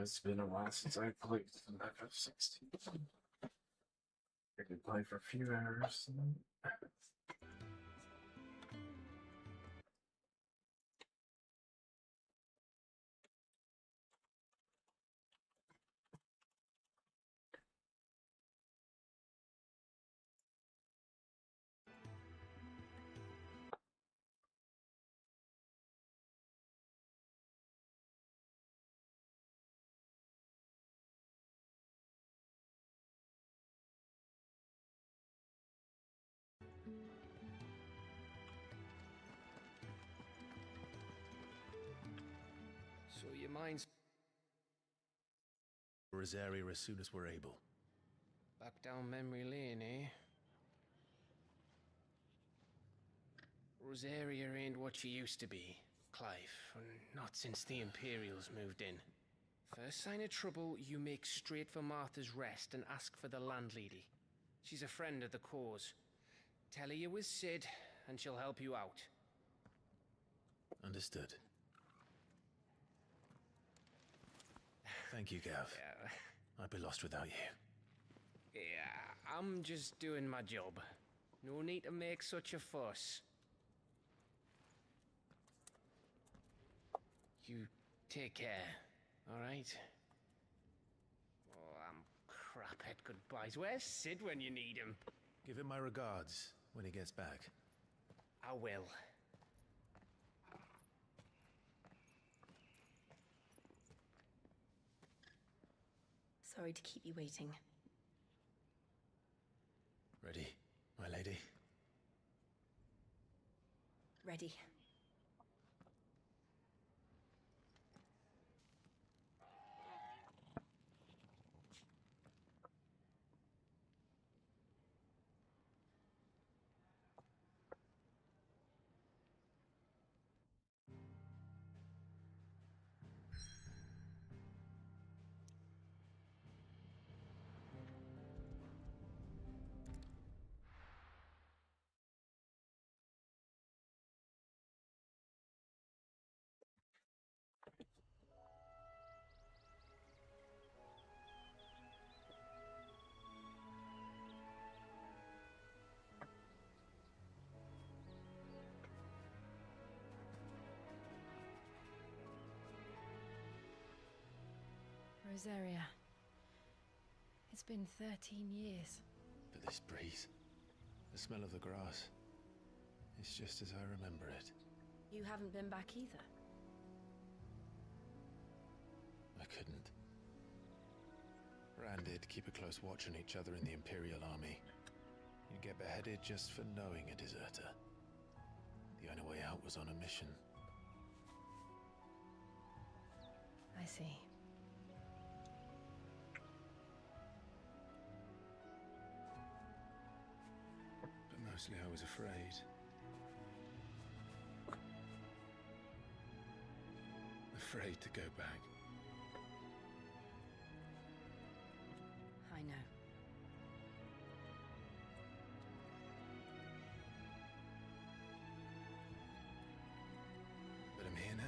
it's been a while since I played FF 16. I could play for a few hours. So your mind's Rosaria as soon as we're able. back down memory lane, eh? Rosaria ain't what she used to be, Clive, and not since the Imperials moved in. First sign of trouble, you make straight for Martha's Rest and ask for the landlady. She's a friend of the cause. Tell her you was Sid, and she'll help you out. Understood. Thank you, Gav. Yeah. I'd be lost without you. Yeah, I'm just doing my job. No need to make such a fuss. You take care, alright? Oh, I'm crap at goodbyes. Where's Sid when you need him? Give him my regards when he gets back. I will. Sorry to keep you waiting. Ready, my lady? Ready. Rosaria. It's been 13 years. But this breeze, the smell of the grass, it's just as I remember it. You haven't been back either. I couldn't. Rand did keep a close watch on each other in the Imperial Army. You'd get beheaded just for knowing a deserter. The only way out was on a mission. I see. But mostly I was afraid. Afraid to go back. I know. But I'm here now.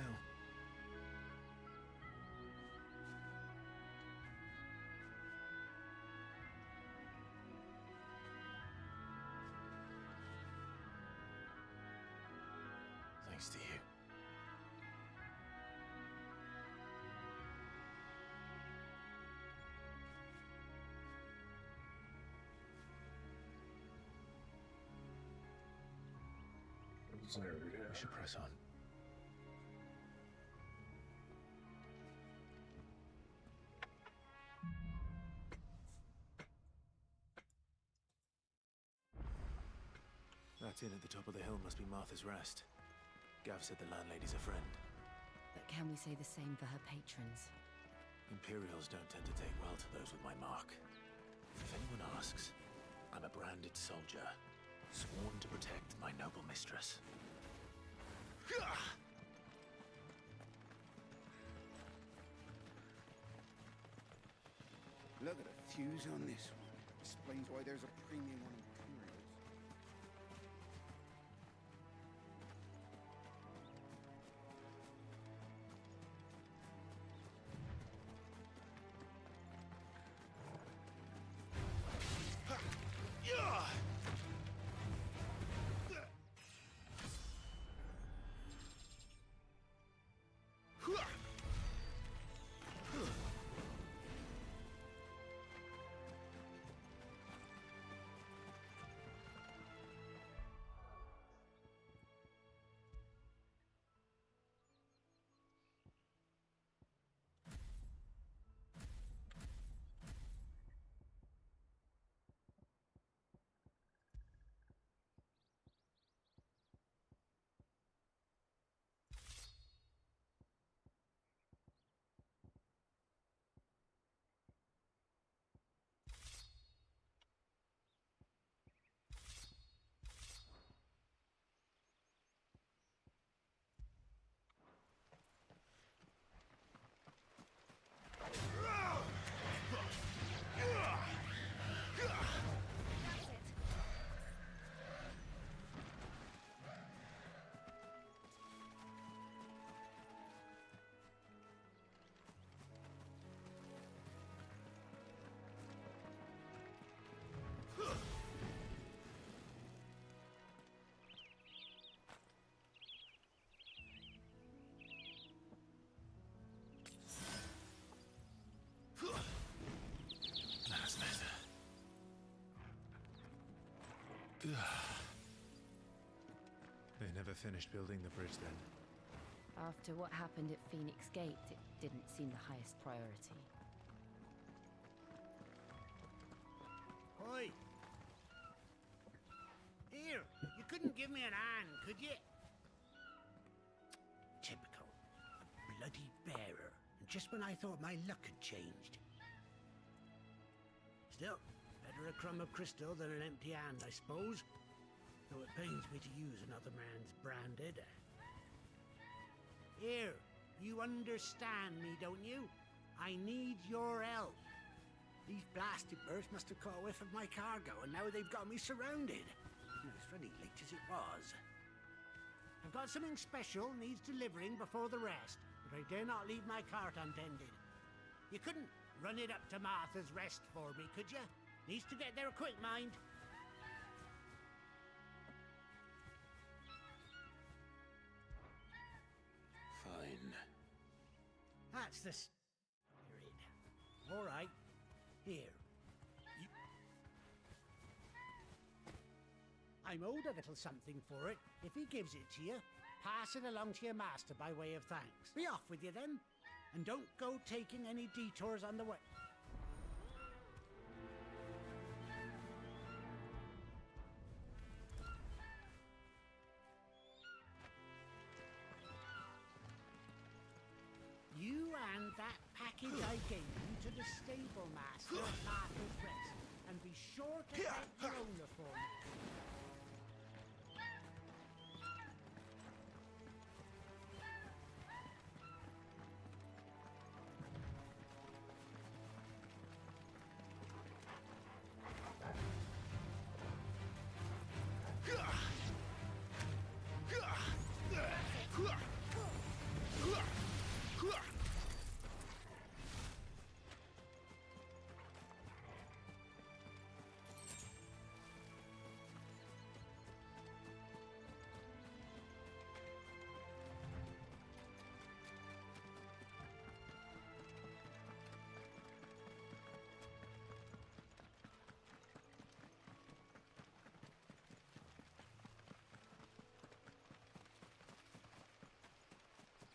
Thanks to you. We should press on. That inn at the top of the hill must be Martha's Rest. Gav said the landlady's a friend. But can we say the same for her patrons? Imperials don't tend to take well to those with my mark. If anyone asks, I'm a branded soldier, sworn to protect my noble mistress. Look at the fuse on this one. Explains why there's a premium on Imperials. They never finished building the bridge then. After what happened at Phoenix Gate, it didn't seem the highest priority. Oi! Here, you couldn't give me an hand, could you? Typical. A bloody bearer. And just when I thought my luck had changed. Still, better a crumb of crystal than an empty hand, I suppose. Though it pains me to use another man's branded. Here, you understand me, don't you? I need your help. These blasted birds must have caught a whiff of my cargo, and now they've got me surrounded. It's really late as it was. I've got something special needs delivering before the rest, but I dare not leave my cart untended. You couldn't run it up to Martha's Rest for me, could you? Needs to get there quick, mind. Fine. That's the spirit. All right. Here. I'm owed a little something for it. If he gives it to you, pass it along to your master by way of thanks. Be off with you then. And don't go taking any detours on the way. You hand that package I gave you to the stable master at Martha's Rest, and be sure to thank your owner for me.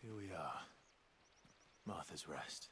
Here we are. Martha's Rest.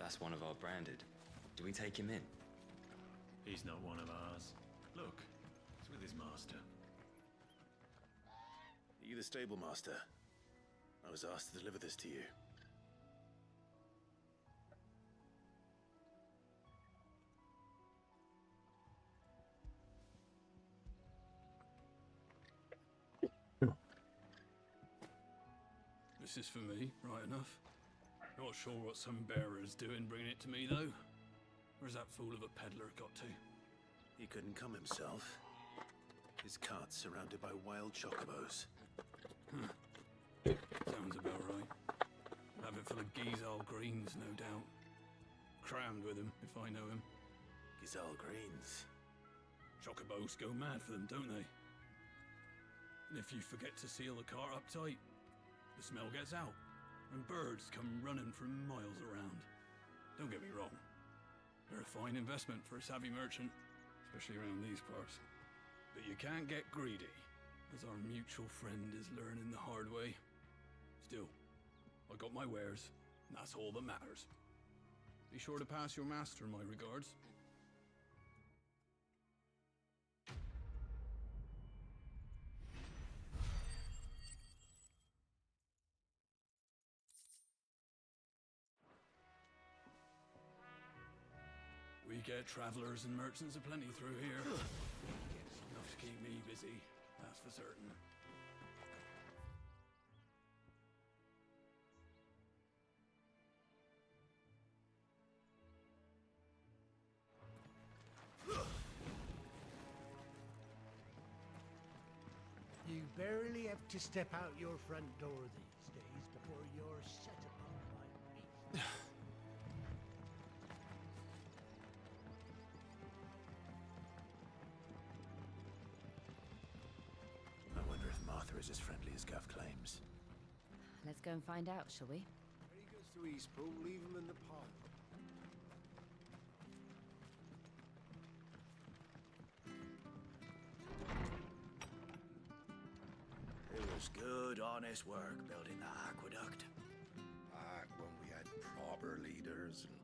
That's one of our branded. Do we take him in? He's not one of ours. Look, he's with his master. Are you the stable master? I was asked to deliver this to you. This is for me, right enough. Not sure what some bearer's doing bringing it to me, though. Where's that fool of a peddler got to? He couldn't come himself. His cart's surrounded by wild chocobos. Sounds about right. Have it full of Gizal greens, no doubt. Crammed with him, if I know him. Gizal greens. Chocobos go mad for them, don't they? And if you forget to seal the cart up tight, the smell gets out, and birds come running from miles around. Don't get me wrong. They're a fine investment for a savvy merchant, especially around these parts. But you can't get greedy, as our mutual friend is learning the hard way. Still, I got my wares, and that's all that matters. Be sure to pass your master my regards. get travelers and merchants aplenty through here. Enough to keep me busy, that's for certain. You barely have to step out your front door these days before you're set upon by me. I wonder if Martha is as friendly as Gav claims. Let's go and find out, shall we? When he goes to Eastpool, leave him in the pod. It was good, honest work building that aqueduct. Back when we had proper leaders and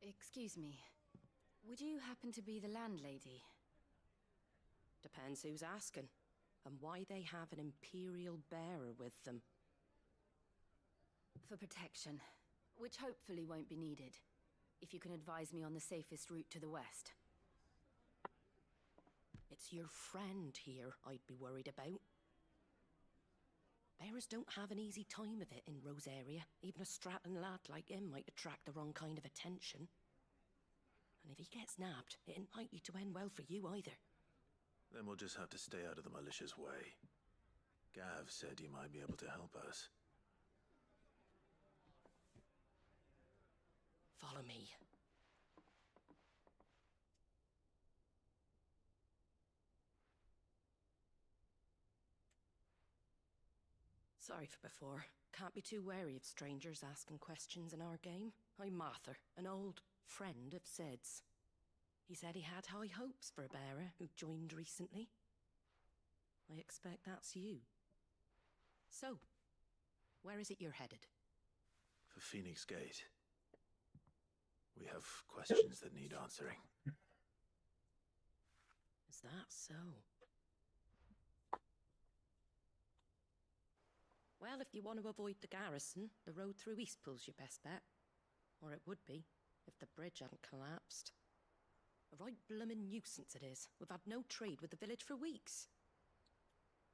Excuse me. Would you happen to be the landlady? Depends who's asking, and why they have an Imperial bearer with them. For protection, which hopefully won't be needed. If you can advise me on the safest route to the west. It's your friend here I'd be worried about. Bearers don't have an easy time of it in Rose area. Even a Stratton lad like him might attract the wrong kind of attention. And if he gets nabbed, it ain't likely to end well for you either. Then we'll just have to stay out of the malicious way. Gav said you might be able to help us. Follow me. Sorry for before. Can't be too wary of strangers asking questions in our game. I'm Martha, an old friend of Sid's. He said he had high hopes for a bearer who joined recently. I expect that's you. So, where is it you're headed? For Phoenix Gate. We have questions that need answering. Is that so? Well, if you want to avoid the garrison, the road through Eastpool's your best bet. Or it would be, if the bridge hadn't collapsed. A right bloomin' nuisance it is. We've had no trade with the village for weeks.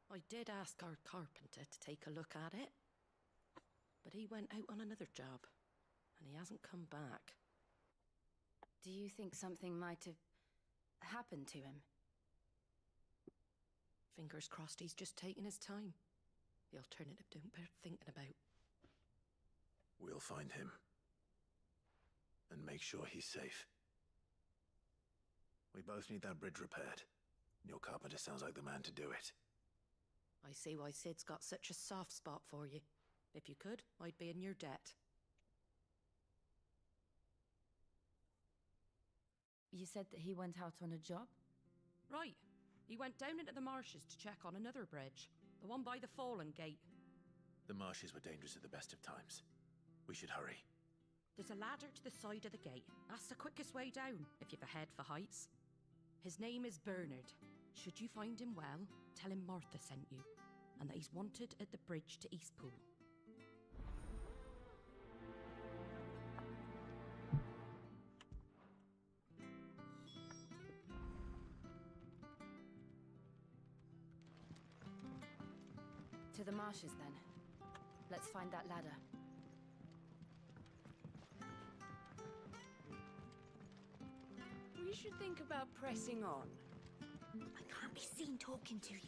I did ask our carpenter to take a look at it. But he went out on another job, and he hasn't come back. Do you think something might have happened to him? Fingers crossed he's just taking his time. The alternative don't bear thinking about. We'll find him. And make sure he's safe. We both need that bridge repaired. Your carpenter sounds like the man to do it. I see why Sid's got such a soft spot for you. If you could, I'd be in your debt. You said that he went out on a job? Right. He went down into the marshes to check on another bridge. The one by the Fallen Gate. The marshes were dangerous at the best of times. We should hurry. There's a ladder to the side of the gate. That's the quickest way down, if you've a head for heights. His name is Bernard. Should you find him well, tell him Martha sent you, and that he's wanted at the bridge to Eastpool. To the marshes, then. Let's find that ladder. We should think about pressing on. I can't be seen talking to you.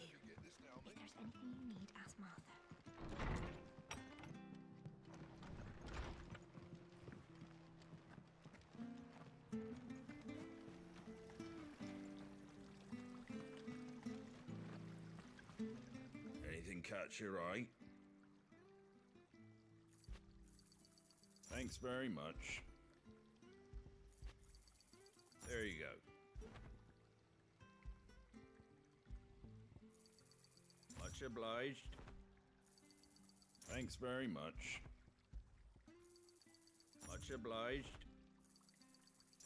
If there's anything you need, ask Martha. Anything catch your eye? Thanks very much. There you go. Much obliged. Thanks very much. Much obliged.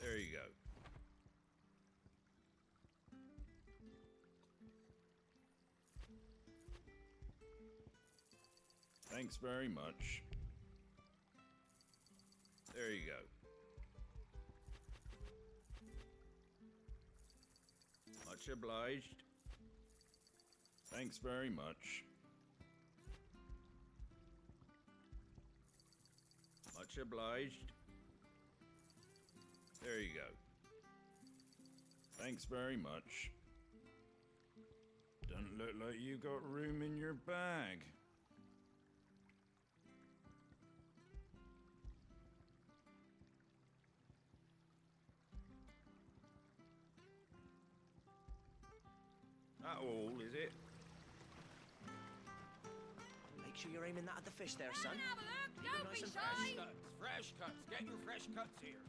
There you go. Thanks very much. There you go. Much obliged. Thanks very much. Much obliged. There you go. Thanks very much. Doesn't look like you got room in your bag. That all, is it? Make sure you're aiming that at the fish there, son. Have a look, Keep it don't nice be and shy. Fresh cuts. Get your fresh cuts here.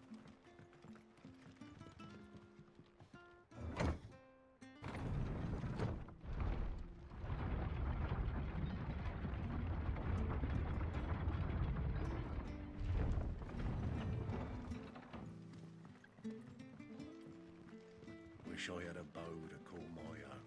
Wish I had a bow to call my own.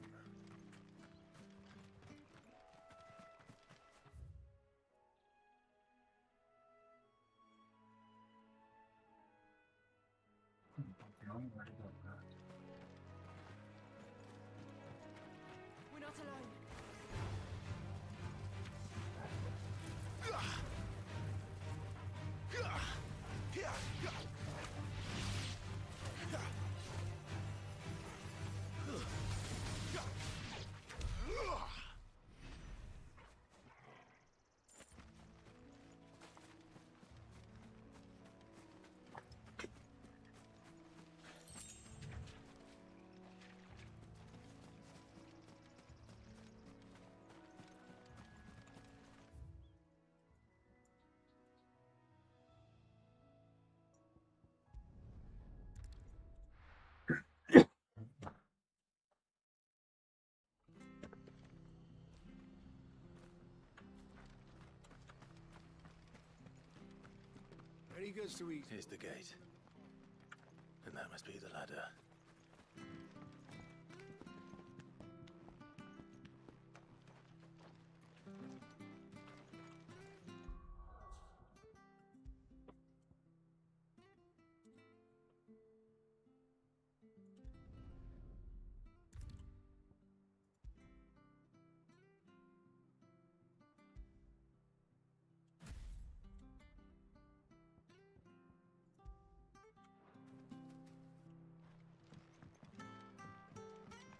We're not alone. Very good, sweet. Here's the gate. And that must be the ladder.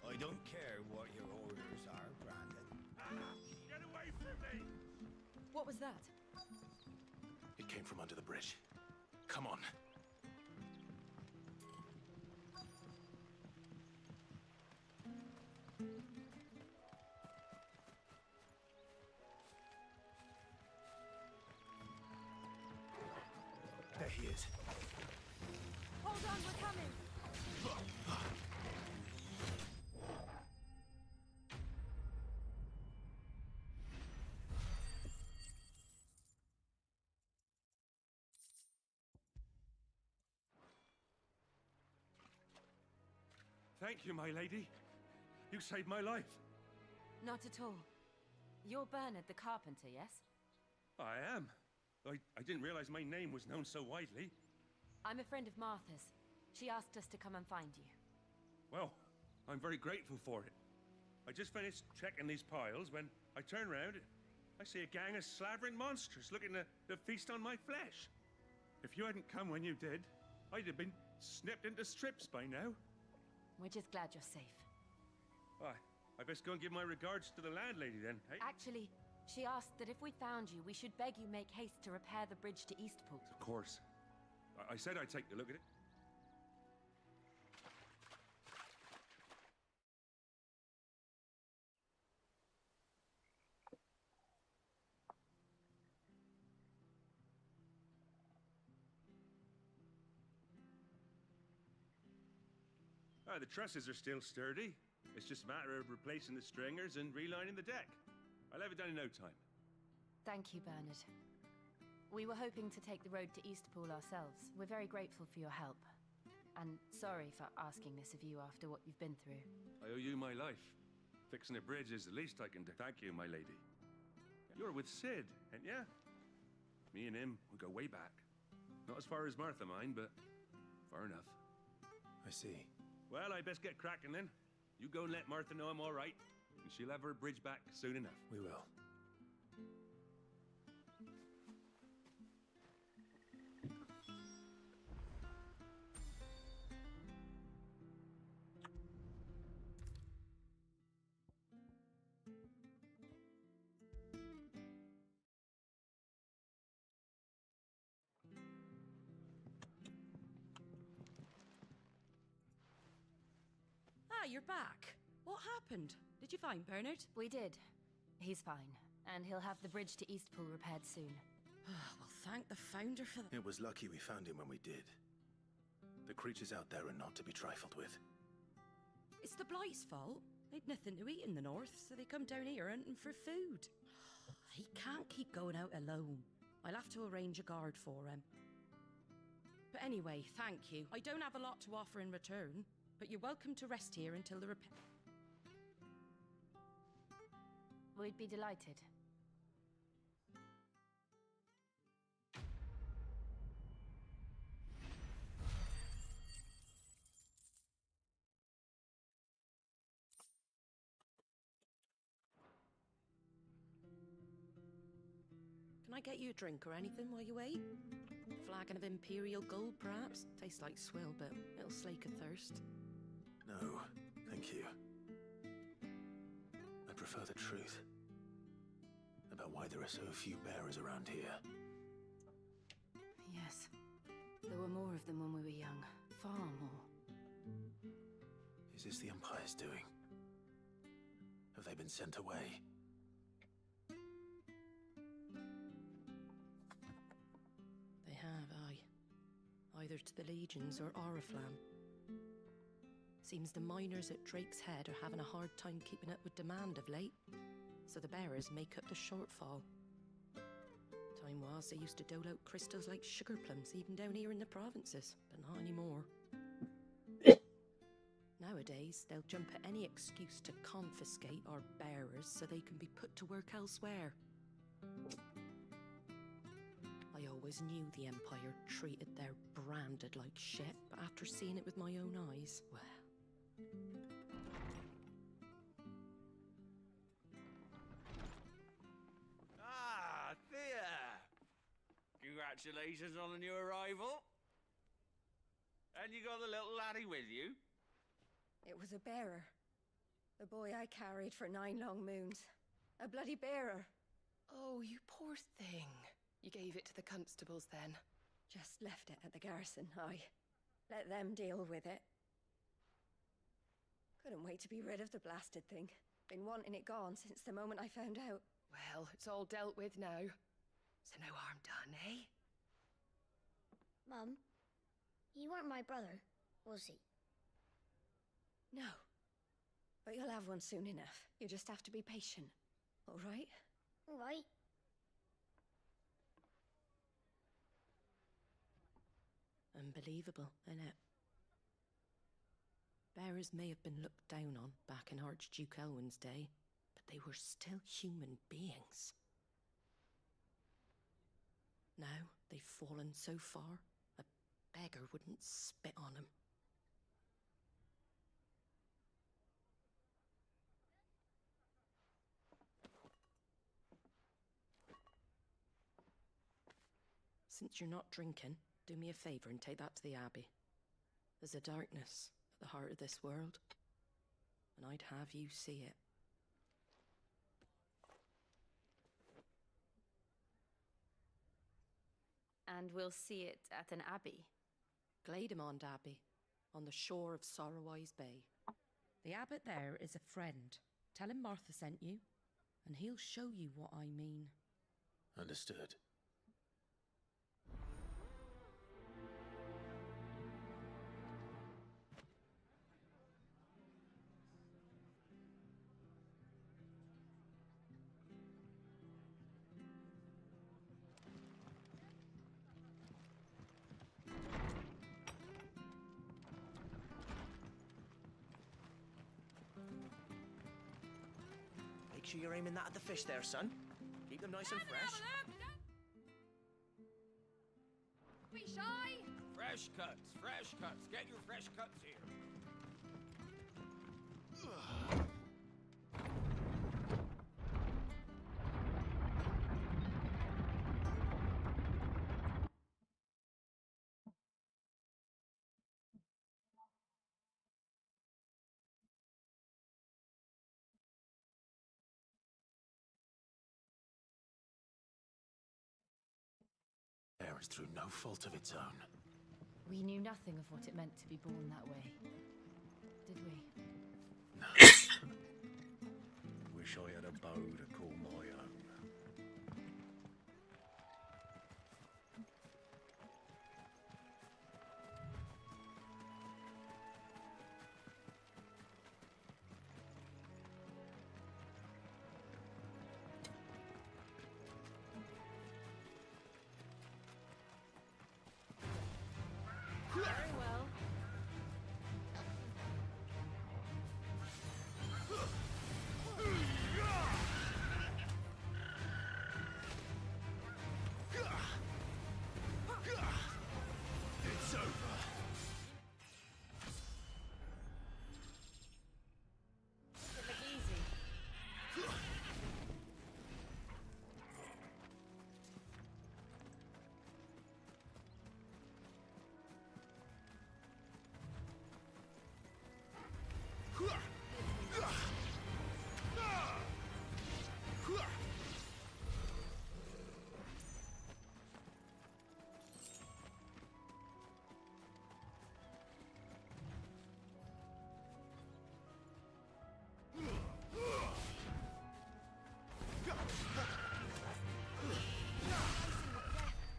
I don't care what your orders are, Brandon. Get away from me! What was that? It came from under the bridge. Come on. There he is. Hold on, we're coming. Thank you, my lady. You saved my life. Not at all. You're Bernard the carpenter, yes? I am. I didn't realize my name was known so widely. I'm a friend of Martha's. She asked us to come and find you. Well, I'm very grateful for it. I just finished checking these piles when I turn around. I see a gang of slavering monsters looking to feast on my flesh. If you hadn't come when you did, I'd have been snipped into strips by now. We're just glad you're safe. I best go and give my regards to the landlady then, hey? Actually, she asked that if we found you, we should beg you make haste to repair the bridge to Eastpool. Of course. I said I'd take a look at it. The trusses are still sturdy. It's just a matter of replacing the stringers and relining the deck. I'll have it done in no time. Thank you, Bernard. We were hoping to take the road to Eastpool ourselves. We're very grateful for your help. And sorry for asking this of you after what you've been through. I owe you my life. Fixing a bridge is the least I can do. Thank you, my lady. You're with Sid, ain't ya? Me and him, we go way back. Not as far as Martha, mind, but far enough. I see. Well, I best get cracking then. You go and let Martha know I'm all right, and she'll have her bridge back soon enough. We will. Ah, you're back. What happened? Did you find Bernard? We did. He's fine, and he'll have the bridge to Eastpool repaired soon. Well, thank the Founder for that. It was lucky we found him when we did. The creatures out there are not to be trifled with. It's the Blight's fault. They'd nothing to eat in the north, so they come down here hunting for food. He can't keep going out alone. I'll have to arrange a guard for him. But anyway, thank you. I don't have a lot to offer in return, but you're welcome to rest here until the repair... We'd be delighted. Can I get you a drink or anything while you wait? Flagon of Imperial Gold, perhaps? Tastes like swill, but it'll slake a thirst. No, thank you. I prefer the truth. About why there are so few bearers around here. Yes. There were more of them when we were young. Far more. Is this the Empire's doing? Have they been sent away? They have, aye. Either to the Legions or Oriflamme. Seems the miners at Drake's Head are having a hard time keeping up with demand of late, so the bearers make up the shortfall. Time was they used to dole out crystals like sugar plums even down here in the provinces, but not anymore. Nowadays, they'll jump at any excuse to confiscate our bearers so they can be put to work elsewhere. I always knew the Empire treated their branded like shit, but after seeing it with my own eyes, well... Ah, Thea! Congratulations on the new arrival. And you got the little laddie with you? It was a bearer. The boy I carried for 9 long moons. A bloody bearer. Oh, you poor thing. You gave it to the constables then? Just left it at the garrison, I let them deal with it. Couldn't wait to be rid of the blasted thing. Been wanting it gone since the moment I found out. Well, it's all dealt with now. So no harm done, eh? Mum, you weren't my brother, was he? No. But you'll have one soon enough. You just have to be patient. All right? All right. Unbelievable, innit? Bearers may have been looked down on back in Archduke Elwin's day, but they were still human beings. Now they've fallen so far, a beggar wouldn't spit on them. Since you're not drinking, do me a favour and take that to the Abbey. There's a darkness at the heart of this world, and I'd have you see it. And we'll see it at an abbey? Glademond Abbey, on the shore of Sorrowise Bay. The abbot there is a friend. Tell him Martha sent you, and he'll show you what I mean. Understood. Make sure you're aiming that at the fish there, son. Keep them nice and fresh. Be shy! Fresh cuts, fresh cuts. Get your fresh cuts here. Air is through no fault of its own. We knew nothing of what it meant to be born that way, did we? Wish I had a bow to call my own. Very well. It's over. It look easy.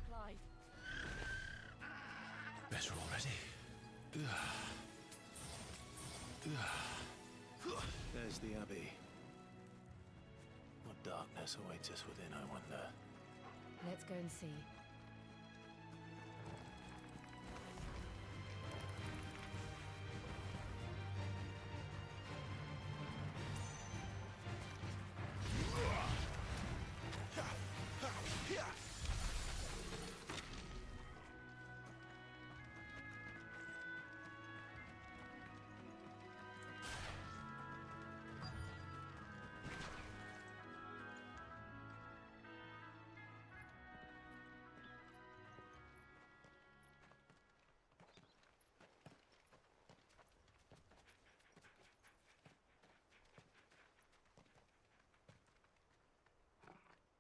Clive. Better already. There's the Abbey. What darkness awaits us within, I wonder? Let's go and see.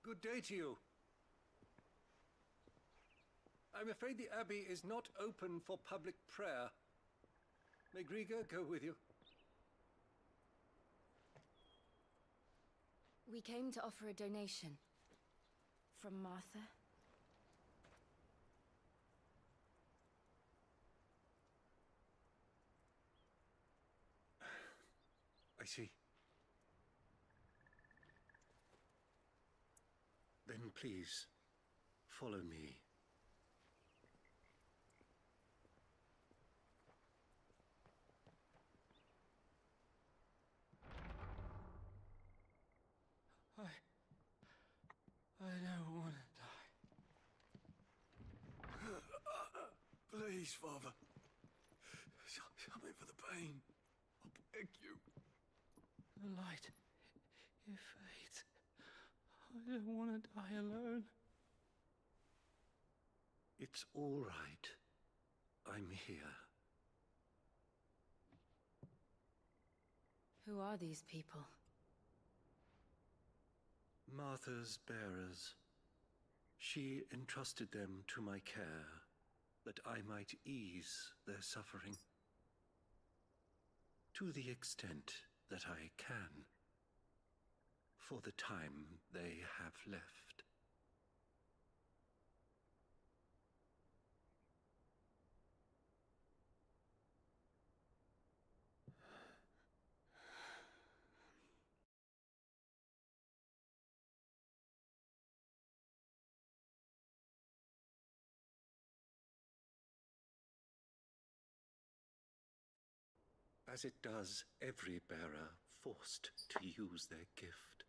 Good day to you. I'm afraid the Abbey is not open for public prayer. May Griga go with you? We came to offer a donation. From Martha. I see. Then please, follow me. I don't want to die. Please, Father. Something for the pain. I beg you. The light. It fades. I don't want to die alone. It's all right. I'm here. Who are these people? Martha's bearers. She entrusted them to my care, that I might ease their suffering. To the extent that I can. For the time they have left. As it does every bearer forced to use their gift.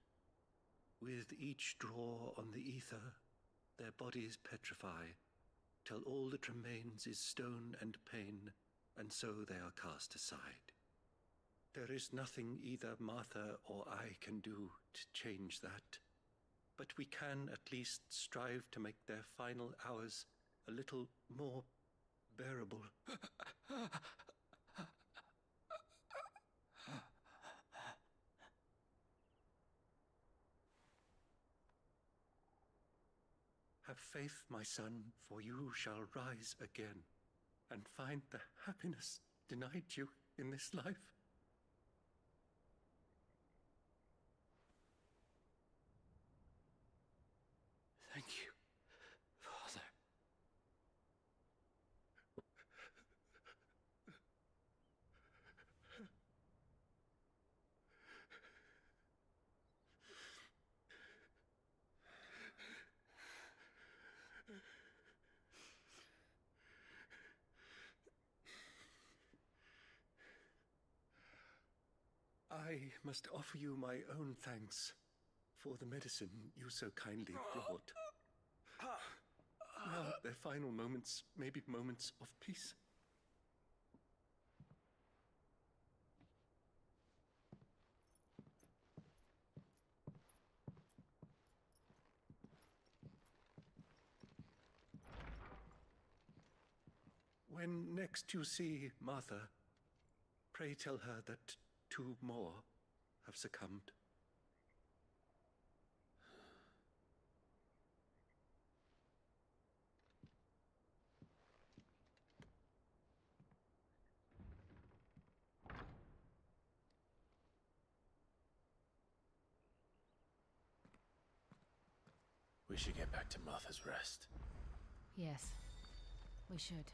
With each draw on the ether, their bodies petrify, till all that remains is stone and pain, and so they are cast aside. There is nothing either Martha or I can do to change that, but we can at least strive to make their final hours a little more bearable. Have faith, my son, for you shall rise again, and find the happiness denied you in this life. Thank you, Father. I must offer you my own thanks for the medicine you so kindly brought. Now their final moments may be moments of peace. When next you see Martha, pray tell her that 2 more have succumbed. We should get back to Martha's Rest. Yes, we should.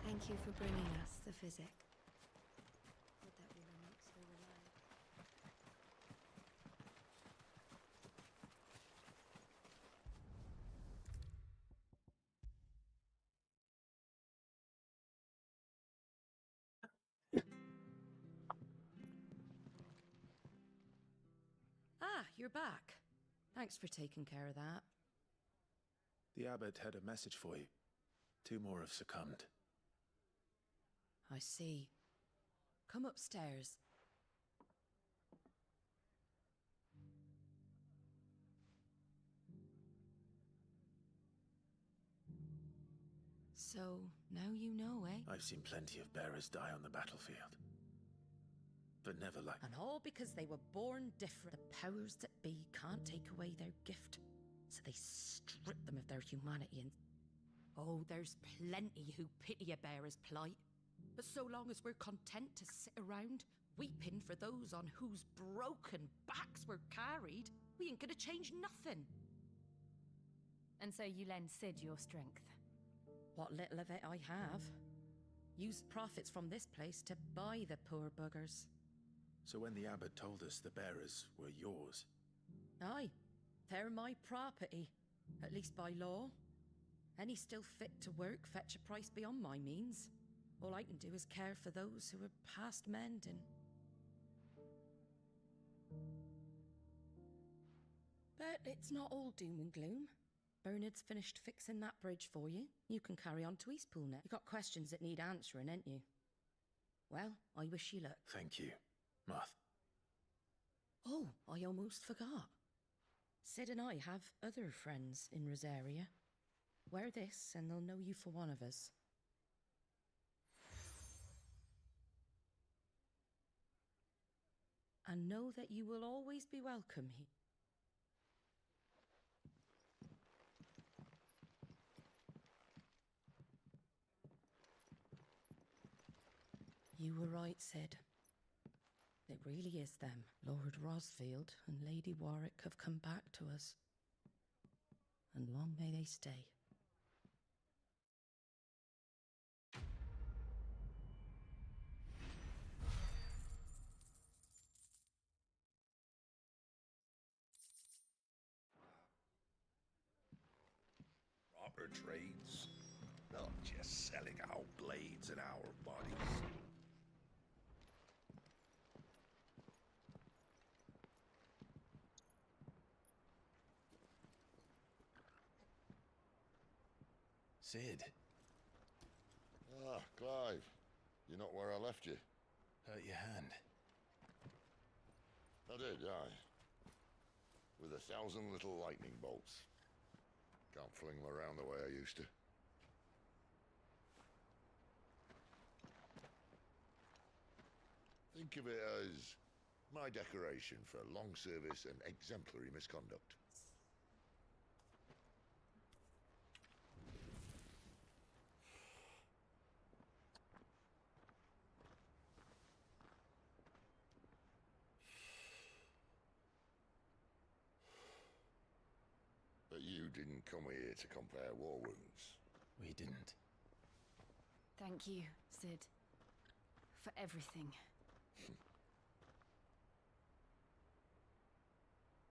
Thank you for bringing us the physic. Would that woman look so reliant? Ah, you're back. Thanks for taking care of that. The abbot had a message for you. 2 more have succumbed. I see. Come upstairs. So, now you know, eh? I've seen plenty of bearers die on the battlefield. But never like... And all because they were born different. The powers that be can't take away their gift, so they strip them of their humanity and... Oh, there's plenty who pity a bearer's plight. But so long as we're content to sit around, weeping for those on whose broken backs we're carried, we ain't gonna change nothing. And so you lend Sid your strength? What little of it I have. Used profits from this place to buy the poor buggers. So when the abbot told us the bearers were yours... Aye, they're my property, at least by law. Any still fit to work fetch a price beyond my means. All I can do is care for those who are past mending. But it's not all doom and gloom. Bernard's finished fixing that bridge for you. You can carry on to Eastpool now. You got questions that need answering, ain't you? Well, I wish you luck. Thank you, Martha. Oh, I almost forgot. Sid and I have other friends in Rosaria. Wear this and they'll know you for one of us. And know that you will always be welcome here. You were right, Sid. It really is them. Lord Rosfield and Lady Warwick have come back to us. And long may they stay. trades. Not just selling our blades and our bodies. Sid. Ah, Clive. You're not where I left you. Hurt your hand. I did, aye. With 1,000 little lightning bolts. Can't fling them around the way I used to. Think of it as my decoration for long service and exemplary misconduct. But you didn't come here to compare war wounds. We didn't. Thank you, Sid. For everything.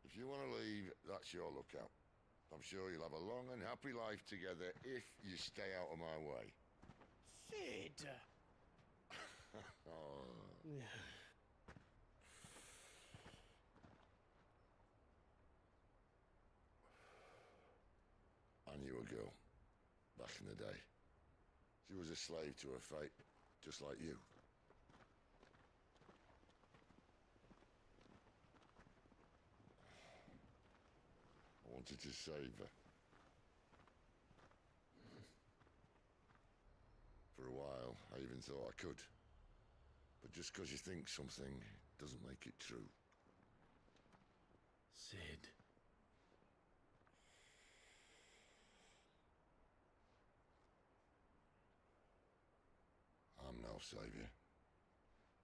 If you want to leave, that's your lookout. I'm sure you'll have a long and happy life together if you stay out of my way. Sid! Oh. I knew a girl back in the day. She was a slave to her fate, just like you. I wanted to save her. For a while, I even thought I could. But just because you think something doesn't make it true. Sid. I'm no savior.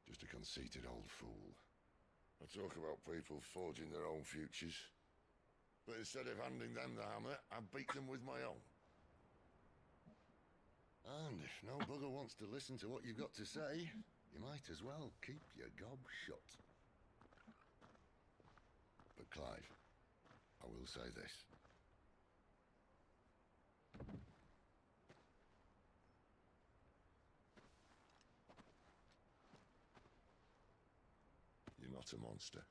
Just a conceited old fool. I talk about people forging their own futures. But instead of handing them the hammer, I beat them with my own. And if no bugger wants to listen to what you've got to say, you might as well keep your gob shut. But Clive, I will say this. You're not a monster.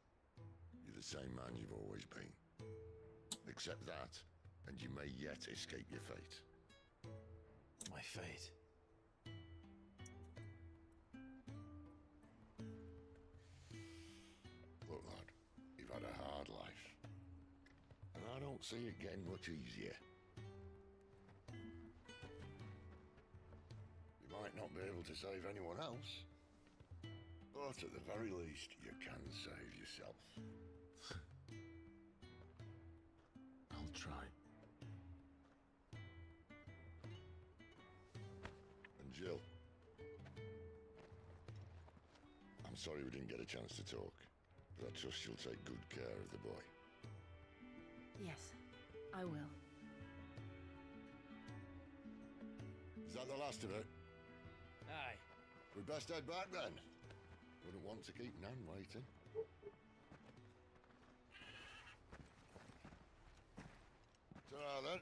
You're the same man you've always been. Accept that, and you may yet escape your fate. My fate? Look, lad, you've had a hard life. And I don't see it getting much easier. You might not be able to save anyone else, but at the very least, you can save yourself. I'll try. And Jill, I'm sorry we didn't get a chance to talk, but I trust you'll take good care of the boy. Yes, I will. Is that the last of it? Aye. We'd best head back then. Wouldn't want to keep Nan waiting. Ta-ra then.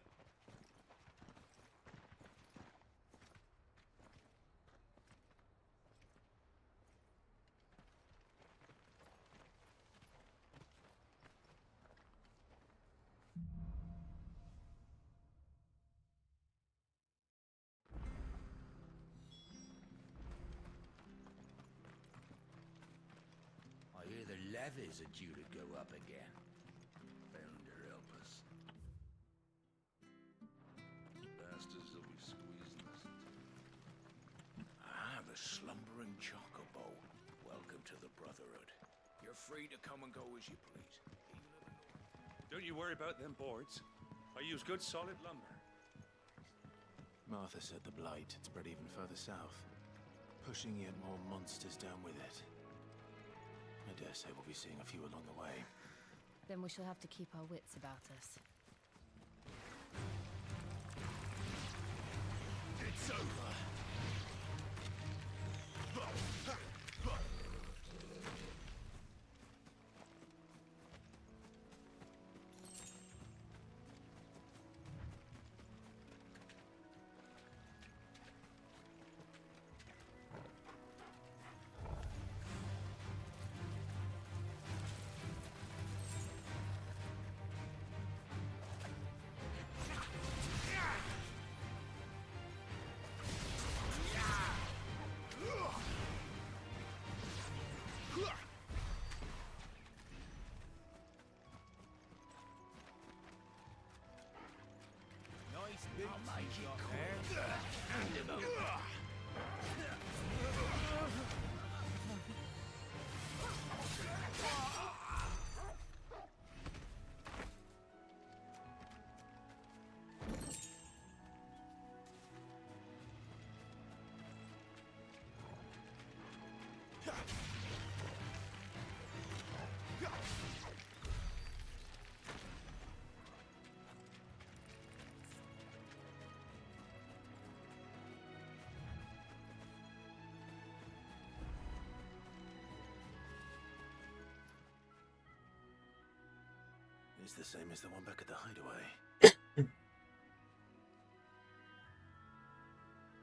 I hear the levies are due to go up again. Thunder help us. Bastards will be squeezing us. Ah, the slumbering chocobo. Welcome to the Brotherhood. You're free to come and go as you please. Don't you worry about them boards. I use good solid lumber. Martha said the blight had spread even further south, pushing yet more monsters down with it. I dare say we'll be seeing a few along the way. Then we shall have to keep our wits about us. It's over. I'll make it clear. Hand him over. It's the same as the one back at the hideaway.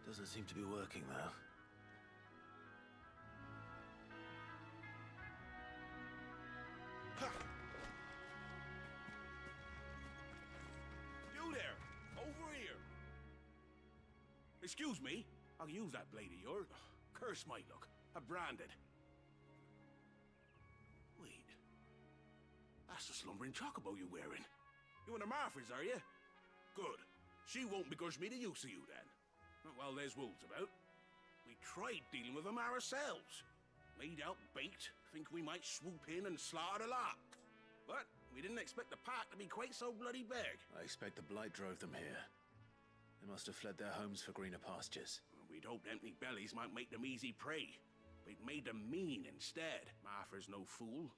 Doesn't seem to be working, though. You there! Over here! Excuse me, I'll use that blade of yours. Curse my luck. I'm branded. Wait. That's the slumbering chocobo you're wearing. You one of Martha's, are you? Good. She won't begrudge me the use of you, then. Not while there's wolves about. We tried dealing with them ourselves. Made out baked, think we might swoop in and slaughter the lot. But we didn't expect the pack to be quite so bloody big. I expect the blight drove them here. They must have fled their homes for greener pastures. We'd hoped empty bellies might make them easy prey. We'd made them mean instead. Martha's no fool,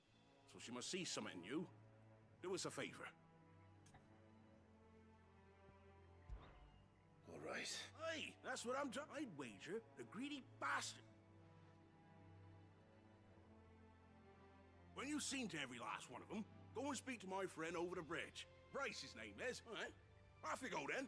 so she must see something in you. Do us a favor. All right. Hey, that's what I'm trying. I'd wager the greedy bastard. When you've seen to every last one of them, go and speak to my friend over the bridge. Bryce, his name is. All right. Off you go, then.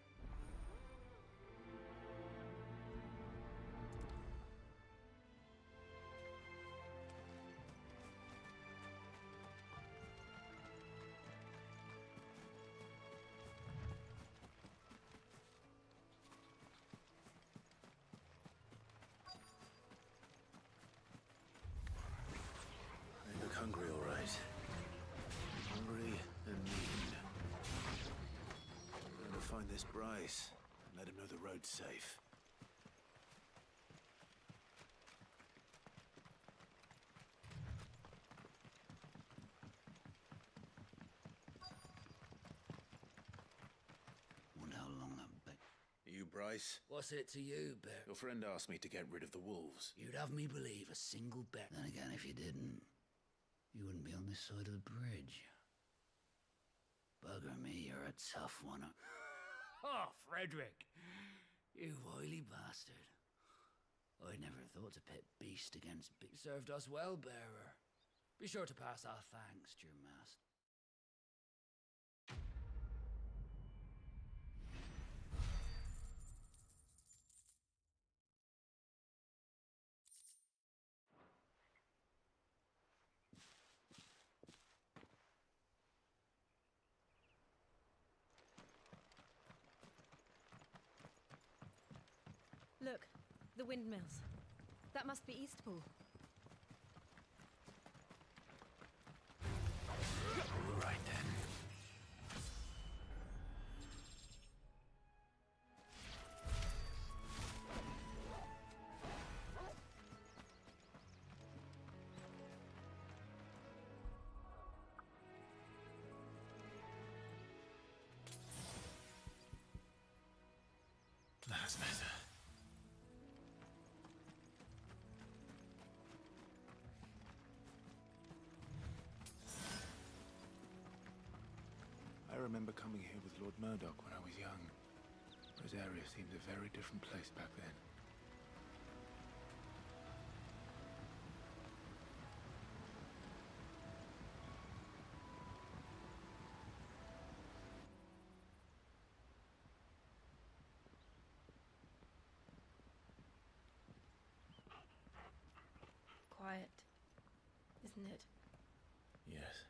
They look hungry, all right. Hungry and mean. I'm gonna find this Bryce and let him know the road's safe. Wonder how long that been. You, Bryce? What's it to you, Bear? Your friend asked me to get rid of the wolves. You'd have me believe a single bet. Then again, if you didn't, you wouldn't be on this side of the bridge. Bugger me, you're a tough one. Oh, Frederick! You wily bastard. I never thought to pit beast against beast. Served us well, Bearer. Be sure to pass our thanks to your master. Look, the windmills. That must be Eastpool. All right, then. That's better. I remember coming here with Lord Murdoch when I was young. Rosaria seemed a very different place back then. Quiet, isn't it? Yes.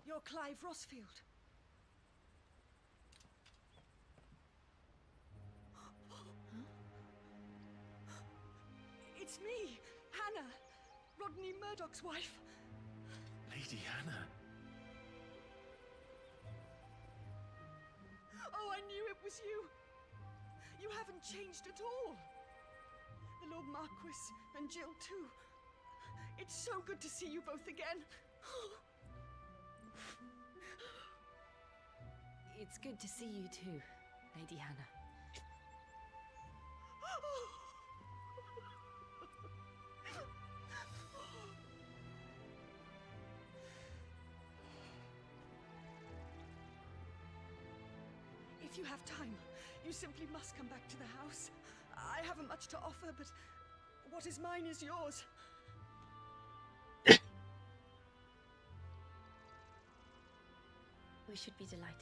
You're Clive Rossfield. It's me, Hannah, Rodney Murdoch's wife. Lady Hannah. it was you. You haven't changed at all. The Lord Marquis and Jill too. It's so good to see you both again. It's good to see you too, Lady Hannah. If you have time, you simply must come back to the house. I haven't much to offer, but what is mine is yours. We should be delighted.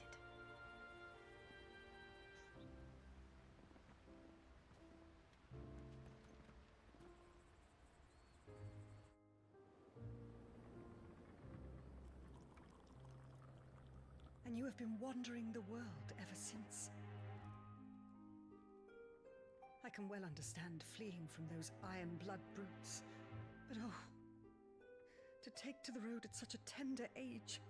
And you have been wandering the world ever since. I can well understand fleeing from those iron blood brutes, but oh, to take to the road at such a tender age.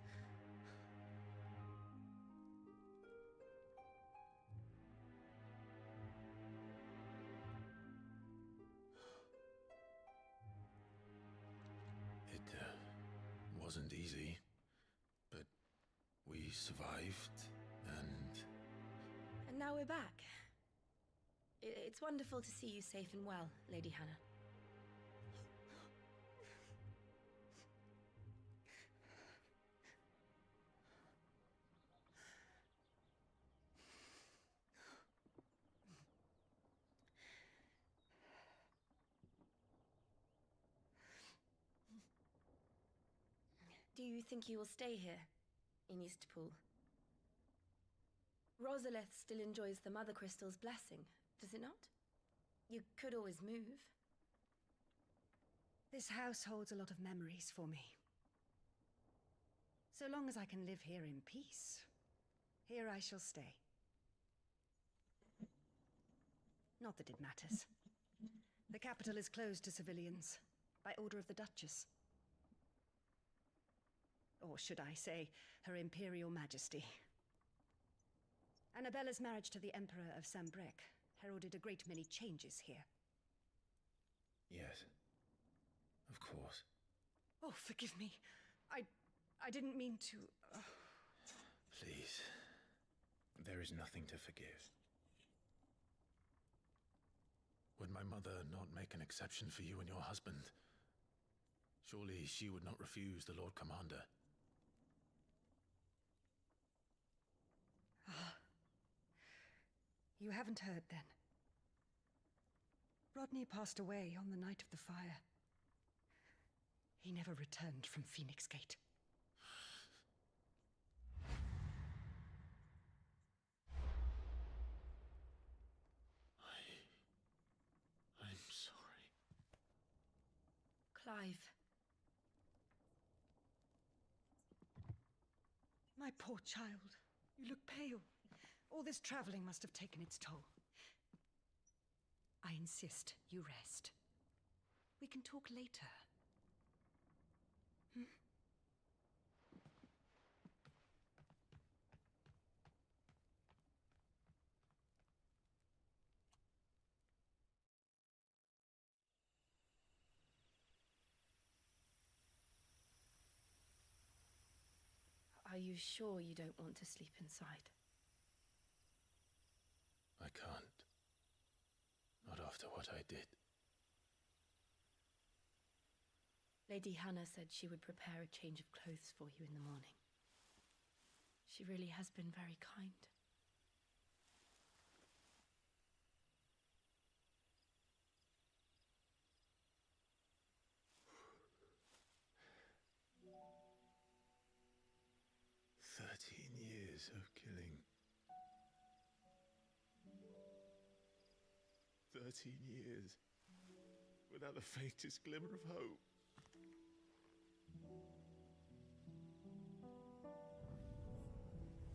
It wasn't easy, but we survived, and... And now we're back. It's wonderful to see you safe and well, Lady Hannah. Do you think you will stay here, in Eastpool? Rosalith still enjoys the Mother Crystal's blessing, does it not? You could always move. This house holds a lot of memories for me. So long as I can live here in peace, here I shall stay. Not that it matters. The capital is closed to civilians, by order of the Duchess. Or should I say, Her Imperial Majesty. Annabella's marriage to the Emperor of Sambrec heralded a great many changes here. Yes, of course. Oh, forgive me. I didn't mean to... Please. There is nothing to forgive. Would my mother not make an exception for you and your husband? Surely she would not refuse the Lord Commander. You haven't heard, then. Rodney passed away on the night of the fire. He never returned from Phoenix Gate. I'm sorry. Clive. My poor child. You look pale. All this traveling must have taken its toll. I insist you rest. We can talk later. Hmm? Are you sure you don't want to sleep inside? I can't. Not after what I did. Lady Hannah said she would prepare a change of clothes for you in the morning. She really has been very kind. Years of killing. 13 years without the faintest glimmer of hope.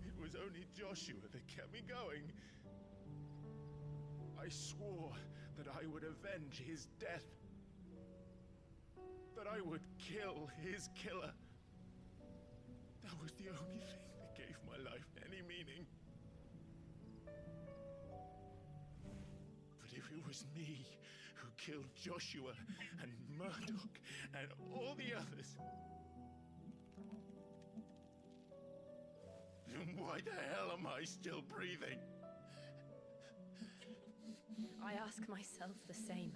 It was only Joshua that kept me going. I swore that I would avenge his death. That I would kill his killer. That was the only thing that gave my life any meaning. it was me who killed Joshua and Murdoch and all the others. Then why the hell am I still breathing? I ask myself the same.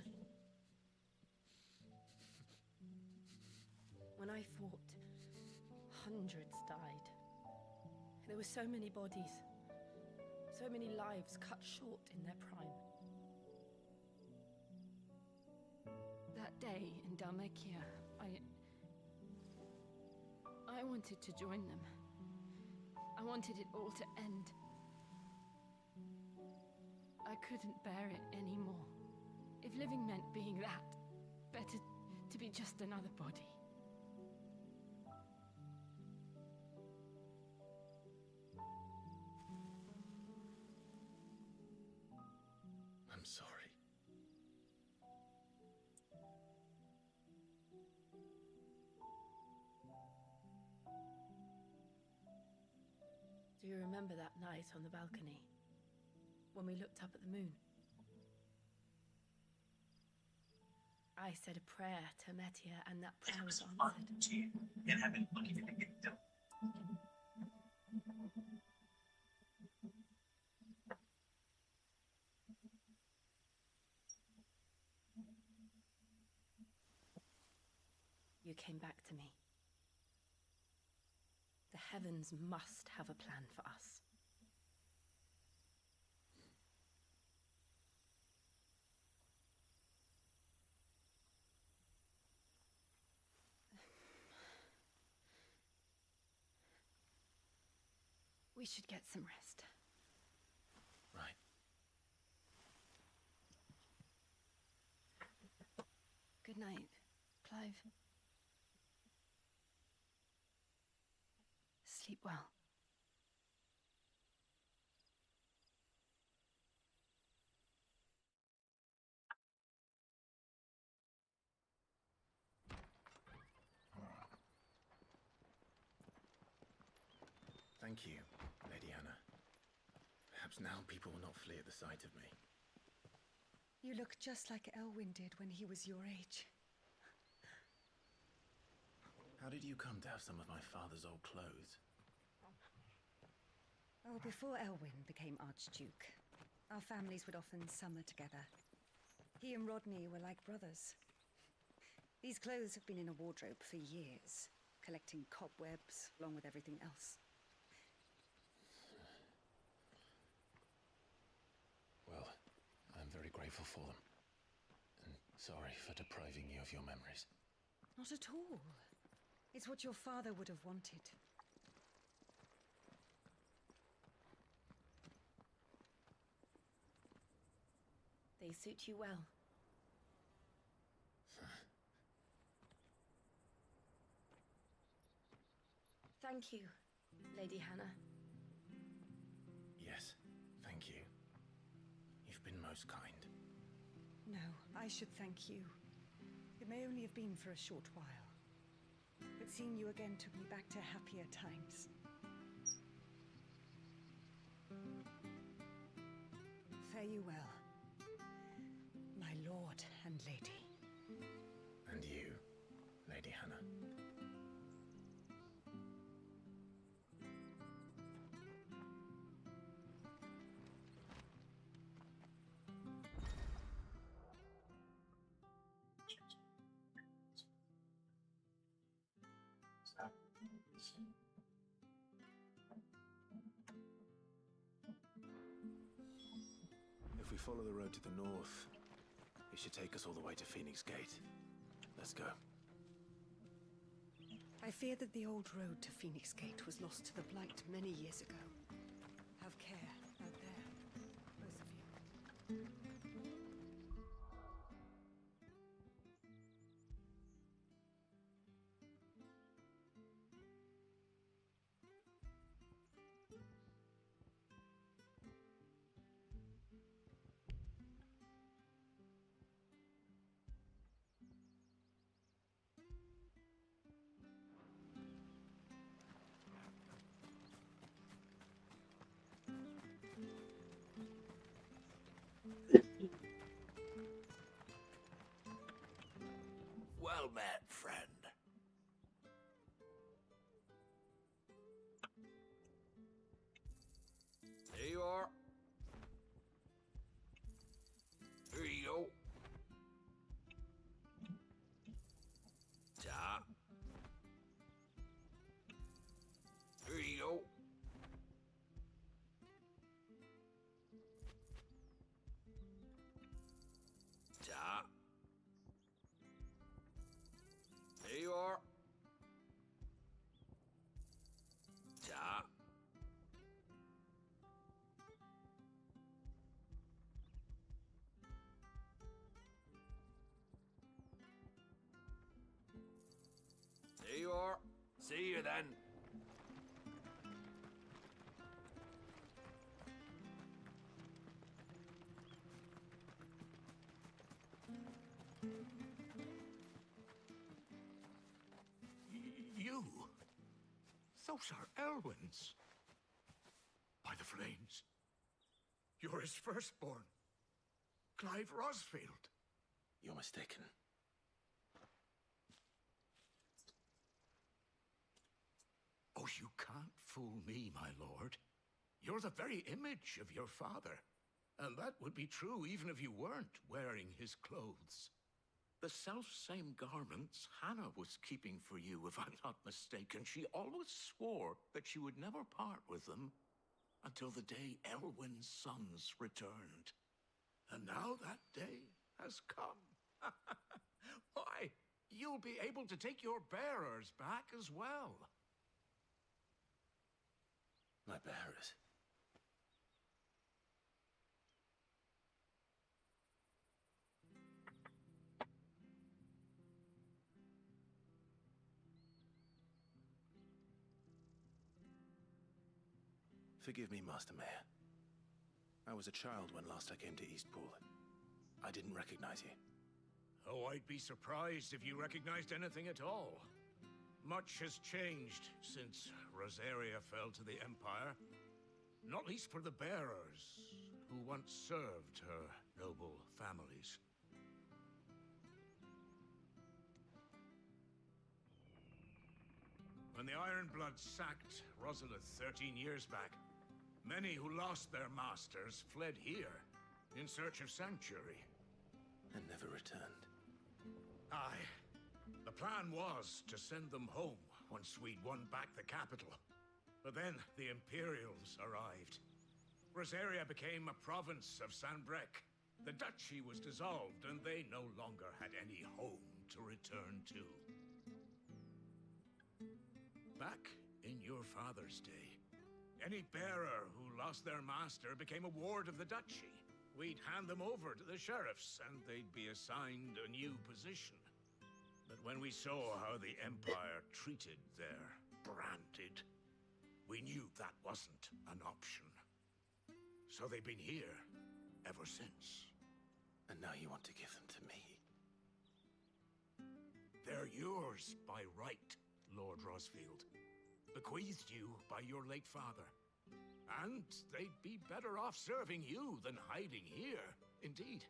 When I fought, hundreds died. There were so many bodies, so many lives cut short in their prime. That day in Dalmekia, I wanted to join them. I wanted it all to end. I couldn't bear it anymore. If living meant being that, better to be just another body. I'm sorry. Do you remember that night on the balcony, when we looked up at the moon? I said a prayer to Metia, and that prayer was answered. You came back to me. The heavens must have a plan for us. We should get some rest. Right. Good night, Clive. Sleep well. Thank you, Lady Hannah. Perhaps now people will not flee at the sight of me. You look just like Elwyn did when he was your age. How did you come to have some of my father's old clothes? Oh, before Elwyn became Archduke, our families would often summer together. He and Rodney were like brothers. These clothes have been in a wardrobe for years, collecting cobwebs along with everything else. Well, I'm very grateful for them. And sorry for depriving you of your memories. Not at all. It's what your father would have wanted. They suit you well. Thank you, Lady Hannah. Yes, thank you. You've been most kind. No, I should thank you. It may only have been for a short while, but seeing you again took me back to happier times. Fare you well, my lord and lady. And you, Lady Hannah. If we follow the road to the north, it should take us all the way to Phoenix Gate. Let's go. I fear that the old road to Phoenix Gate was lost to the Blight many years ago. Have care out there, both of you. Those are Elwyn's. By the flames. You're his firstborn. Clive Rosfield. You're mistaken. Oh, you can't fool me, my lord. You're the very image of your father. And that would be true even if you weren't wearing his clothes. The self-same garments Hannah was keeping for you, if I'm not mistaken. She always swore that she would never part with them until the day Elwyn's sons returned. And now that day has come. Why, you'll be able to take your bearers back as well. My bearers? Forgive me, Master Mayor. I was a child when last I came to Eastpool. I didn't recognize you. Oh, I'd be surprised if you recognized anything at all. Much has changed since Rosaria fell to the Empire. Not least for the bearers, who once served her noble families. When the Ironbloods sacked Rosalith 13 years back, many who lost their masters fled here in search of sanctuary. And never returned. Aye. The plan was to send them home once we'd won back the capital. But then the Imperials arrived. Rosaria became a province of Sanbreque. The duchy was dissolved, and they no longer had any home to return to. Back in your father's day, any bearer who lost their master became a ward of the duchy. We'd hand them over to the sheriffs, and they'd be assigned a new position. But when we saw how the Empire treated their branded, we knew that wasn't an option. So they've been here ever since. And now you want to give them to me? They're yours by right, Lord Rosfield. Bequeathed you by your late father. And they'd be better off serving you than hiding here. Indeed,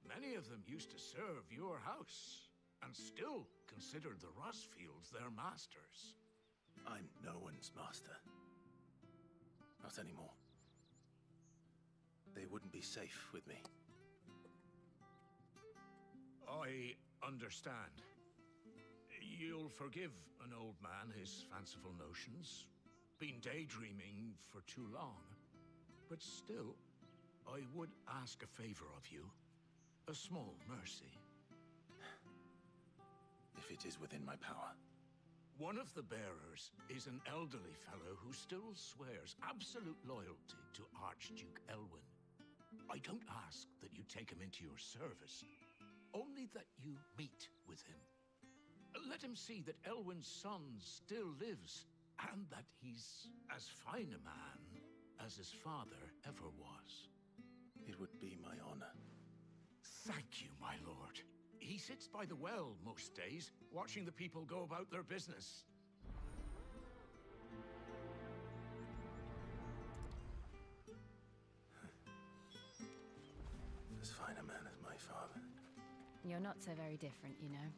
many of them used to serve your house, and still considered the Rosfields their masters. I'm no one's master. Not anymore. They wouldn't be safe with me. I understand. You'll forgive an old man his fanciful notions. Been daydreaming for too long. But still, I would ask a favor of you. A small mercy. If it is within my power. One of the bearers is an elderly fellow who still swears absolute loyalty to Archduke Elwyn. I don't ask that you take him into your service, only that you meet with him. Let him see that Elwyn's son still lives, and that he's as fine a man as his father ever was. It would be my honor. Thank you, my lord. He sits by the well most days, watching the people go about their business. As fine a man as my father. You're not so very different, you know.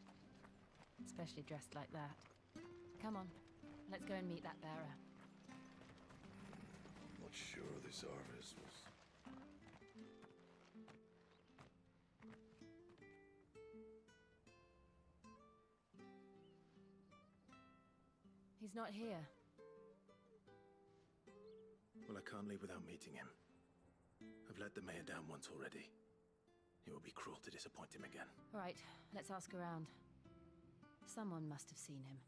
Especially dressed like that. Come on, let's go and meet that bearer. I'm not sure this harvest was... He's not here. Well, I can't leave without meeting him. I've let the mayor down once already. It would be cruel to disappoint him again. Right, let's ask around. Someone must have seen him.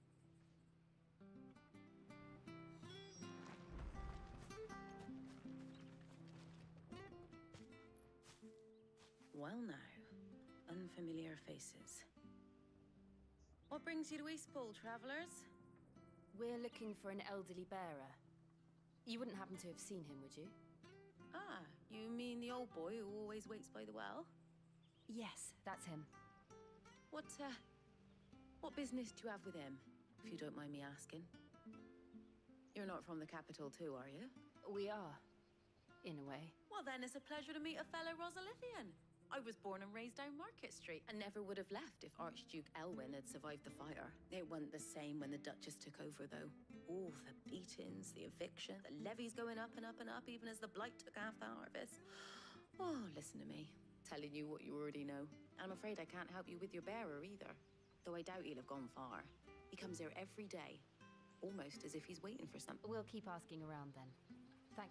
Well now, unfamiliar faces. What brings you to Eastpool, travelers? We're looking for an elderly bearer. You wouldn't happen to have seen him, would you? Ah, you mean the old boy who always waits by the well? Yes, that's him. What business do you have with him, if you don't mind me asking? You're not from the capital too, are you? We are, in a way. Well, then it's a pleasure to meet a fellow Rosalithian. I was born and raised down Market Street and never would have left if Archduke Elwyn had survived the fire. It wasn't the same when the Duchess took over, though. All the beatings, the eviction, the levies going up and up and up, even as the blight took half the harvest. Oh, listen to me, telling you what you already know. I'm afraid I can't help you with your bearer either, though I doubt he'll have gone far. He comes here every day, almost as if he's waiting for something. We'll keep asking around then. Thank...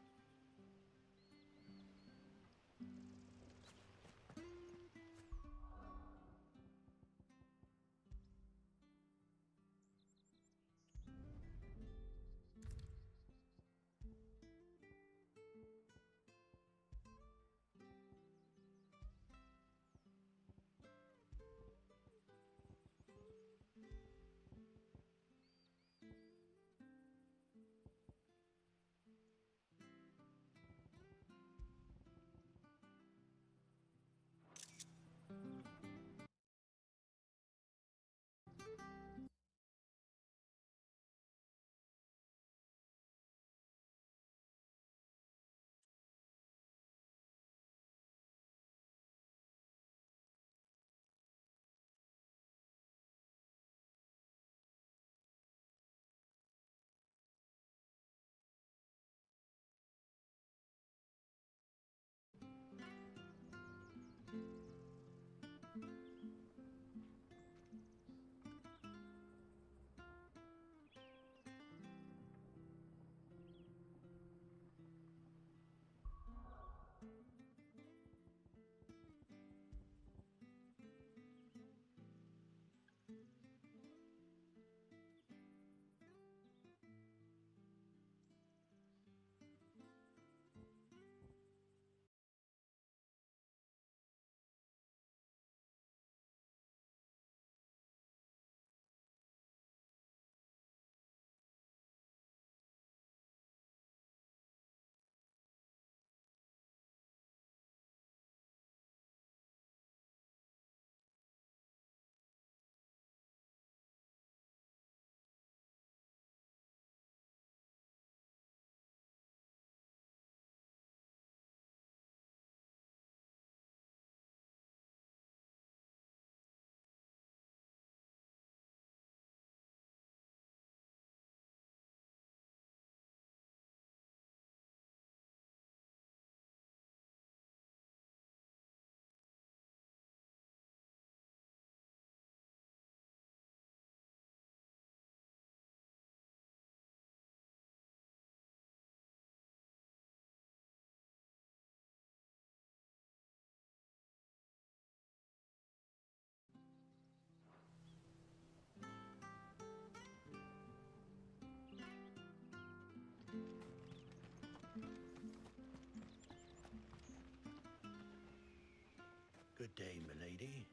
Good day, milady.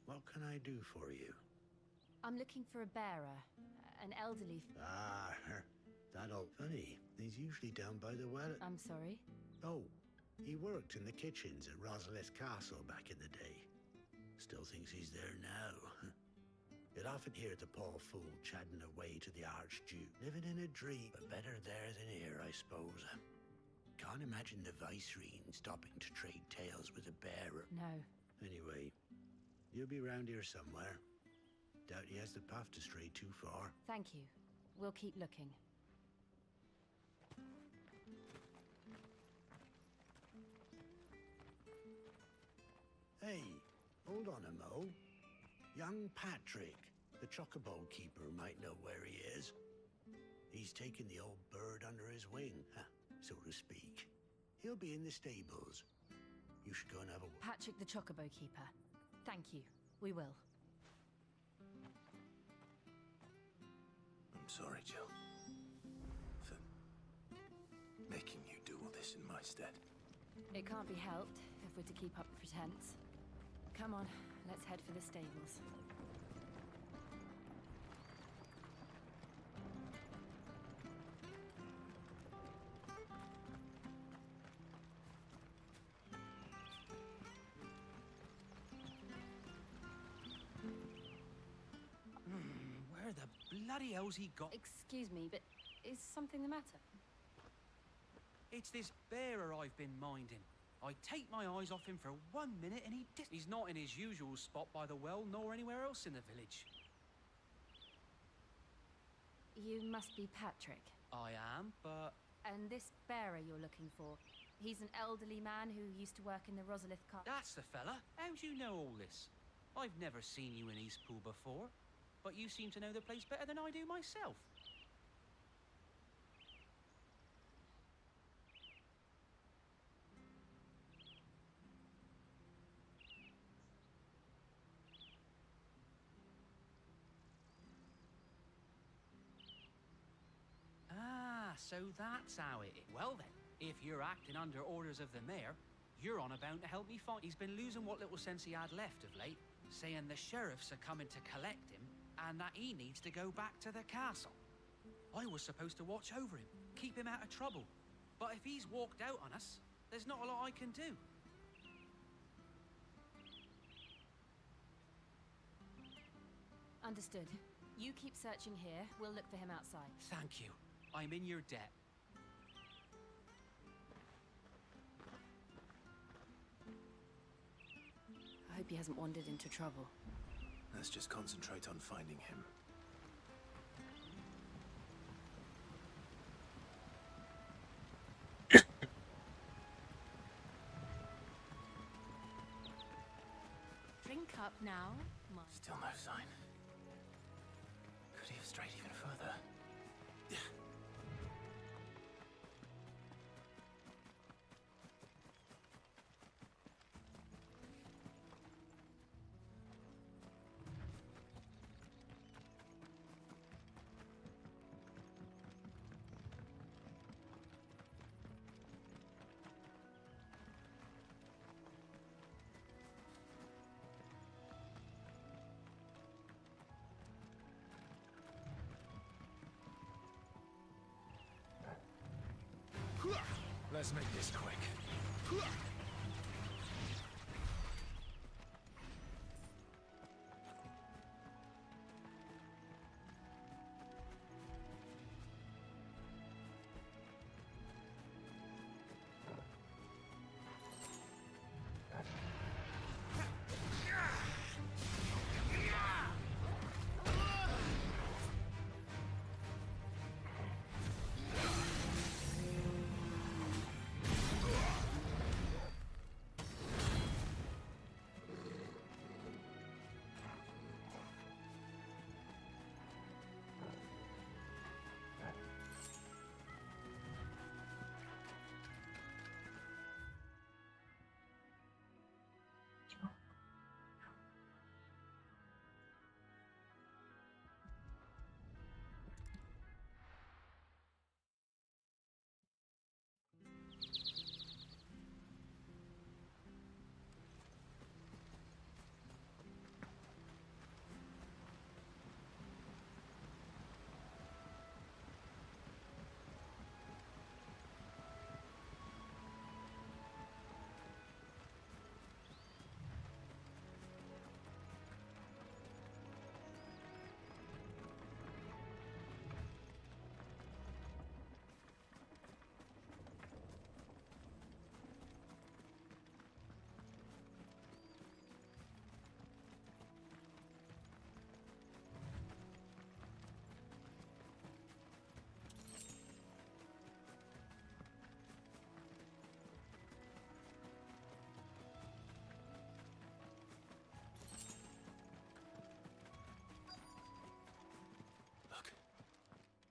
What can I do for you? I'm looking for a bearer. An elderly... Ah, that old funny. He's usually down by the well. I'm sorry? Oh, he worked in the kitchens at Rosalith Castle back in the day. Still thinks he's there now. You'd often hear the poor fool chatting away to the Archduke, living in a dream, but better there than here, I suppose. Can't imagine the Vicereine stopping to trade tales with a bearer. No. Anyway, you'll be round here somewhere. Doubt he has the path to stray too far. Thank you. We'll keep looking. Hey, hold on a mo. Young Patrick, the chocobo keeper, might know where he is. He's taken the old bird under his wing, so to speak. He'll be in the stables. You should go and have a... Patrick the chocobo keeper. Thank you. We will. I'm sorry, Jill. For making you do all this in my stead. It can't be helped if we're to keep up the pretense. Come on, let's head for the stables. Where the bloody hell's he got? Excuse me, but Is something the matter? It's this bearer I've been minding. I take my eyes off him for 1 minute and he's not in his usual spot by the well nor anywhere else in the village. You must be Patrick. I am, but... And this bearer you're looking for, he's an elderly man who used to work in the Rosalith car. That's the fella. How do you know all this? I've never seen you in Eastpool before, but you seem to know the place better than I do myself. So that's how it is. Well then, if you're acting under orders of the mayor, you're on about to help me find... He's been losing what little sense he had left of late, saying the sheriffs are coming to collect him and that he needs to go back to the castle. I was supposed to watch over him, keep him out of trouble. But if he's walked out on us, there's not a lot I can do. Understood. You keep searching here. We'll look for him outside. Thank you. I'm in your debt. I hope he hasn't wandered into trouble. Let's just concentrate on finding him. Drink up now. Still no sign. Could he have strayed even further? Let's make this quick.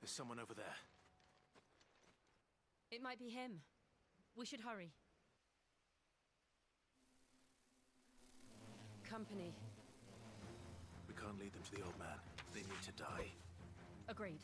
There's someone over there. It might be him. We should hurry. Company. We can't lead them to the old man. They need to die. Agreed.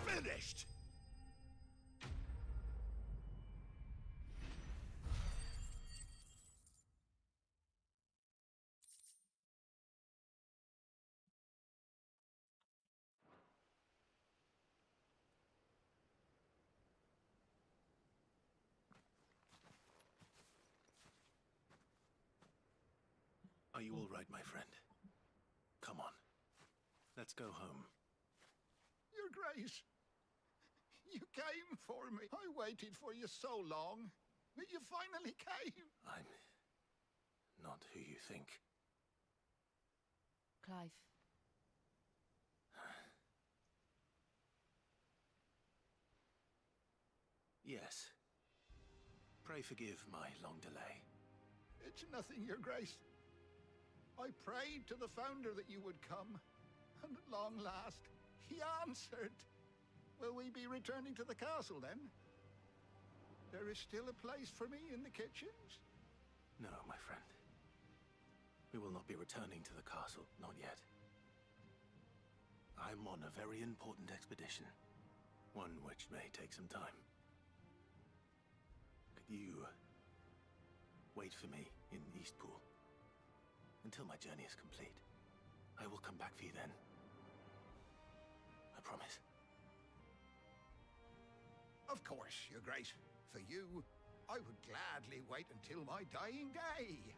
Finished! Are you all right, my friend? Come on. Let's go home. Your Grace, you came for me. I waited for you so long, but you finally came. I'm not who you think. Clive. Yes. Pray forgive my long delay. It's nothing, Your Grace. I prayed to the Founder that you would come, and at long last, he answered. Will we be returning to the castle, then? There is still a place for me in the kitchens? No, my friend. We will not be returning to the castle, not yet. I'm on a very important expedition. One which may take some time. Could you wait for me in Eastpool until my journey is complete? I will come back for you then. I promise. Of course, Your Grace. For you, I would gladly wait until my dying day.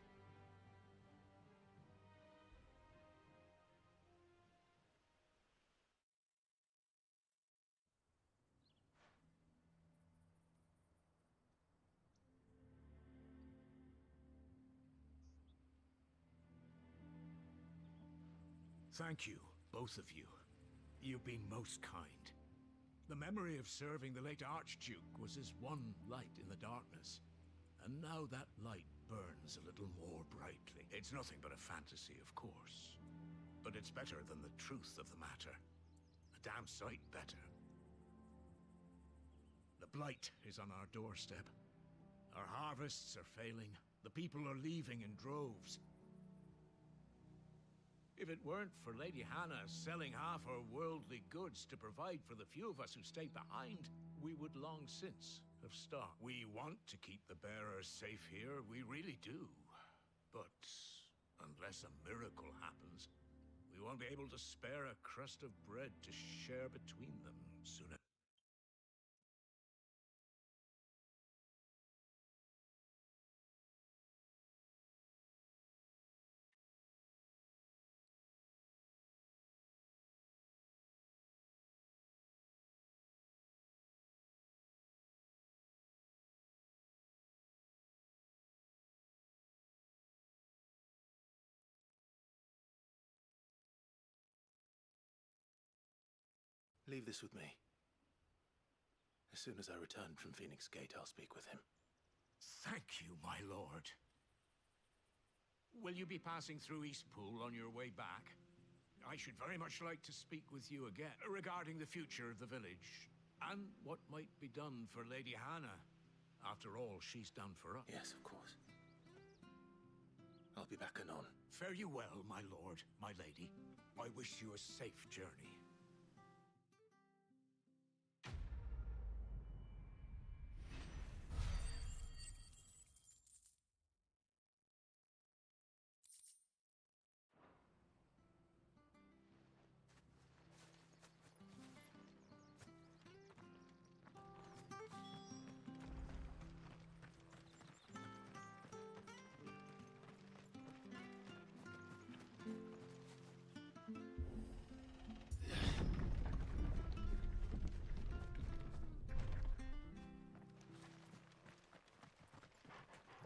Thank you, both of you. You've been most kind. The memory of serving the late Archduke was as one light in the darkness. And now that light burns a little more brightly. It's nothing but a fantasy, of course. But it's better than the truth of the matter. A damn sight better. The blight is on our doorstep. Our harvests are failing. The people are leaving in droves. If it weren't for Lady Hannah selling half her worldly goods to provide for the few of us who stayed behind, we would long since have stopped. We want to keep the bearers safe here, we really do. But unless a miracle happens, we won't be able to spare a crust of bread to share between them sooner. Leave this with me. As soon as I return from Phoenix Gate, I'll speak with him. Thank you, my lord. Will you be passing through Eastpool on your way back? I should very much like to speak with you again regarding the future of the village and what might be done for Lady Hannah. After all, she's done for us. Yes, of course. I'll be back anon. Fare you well, my lord, my lady. I wish you a safe journey.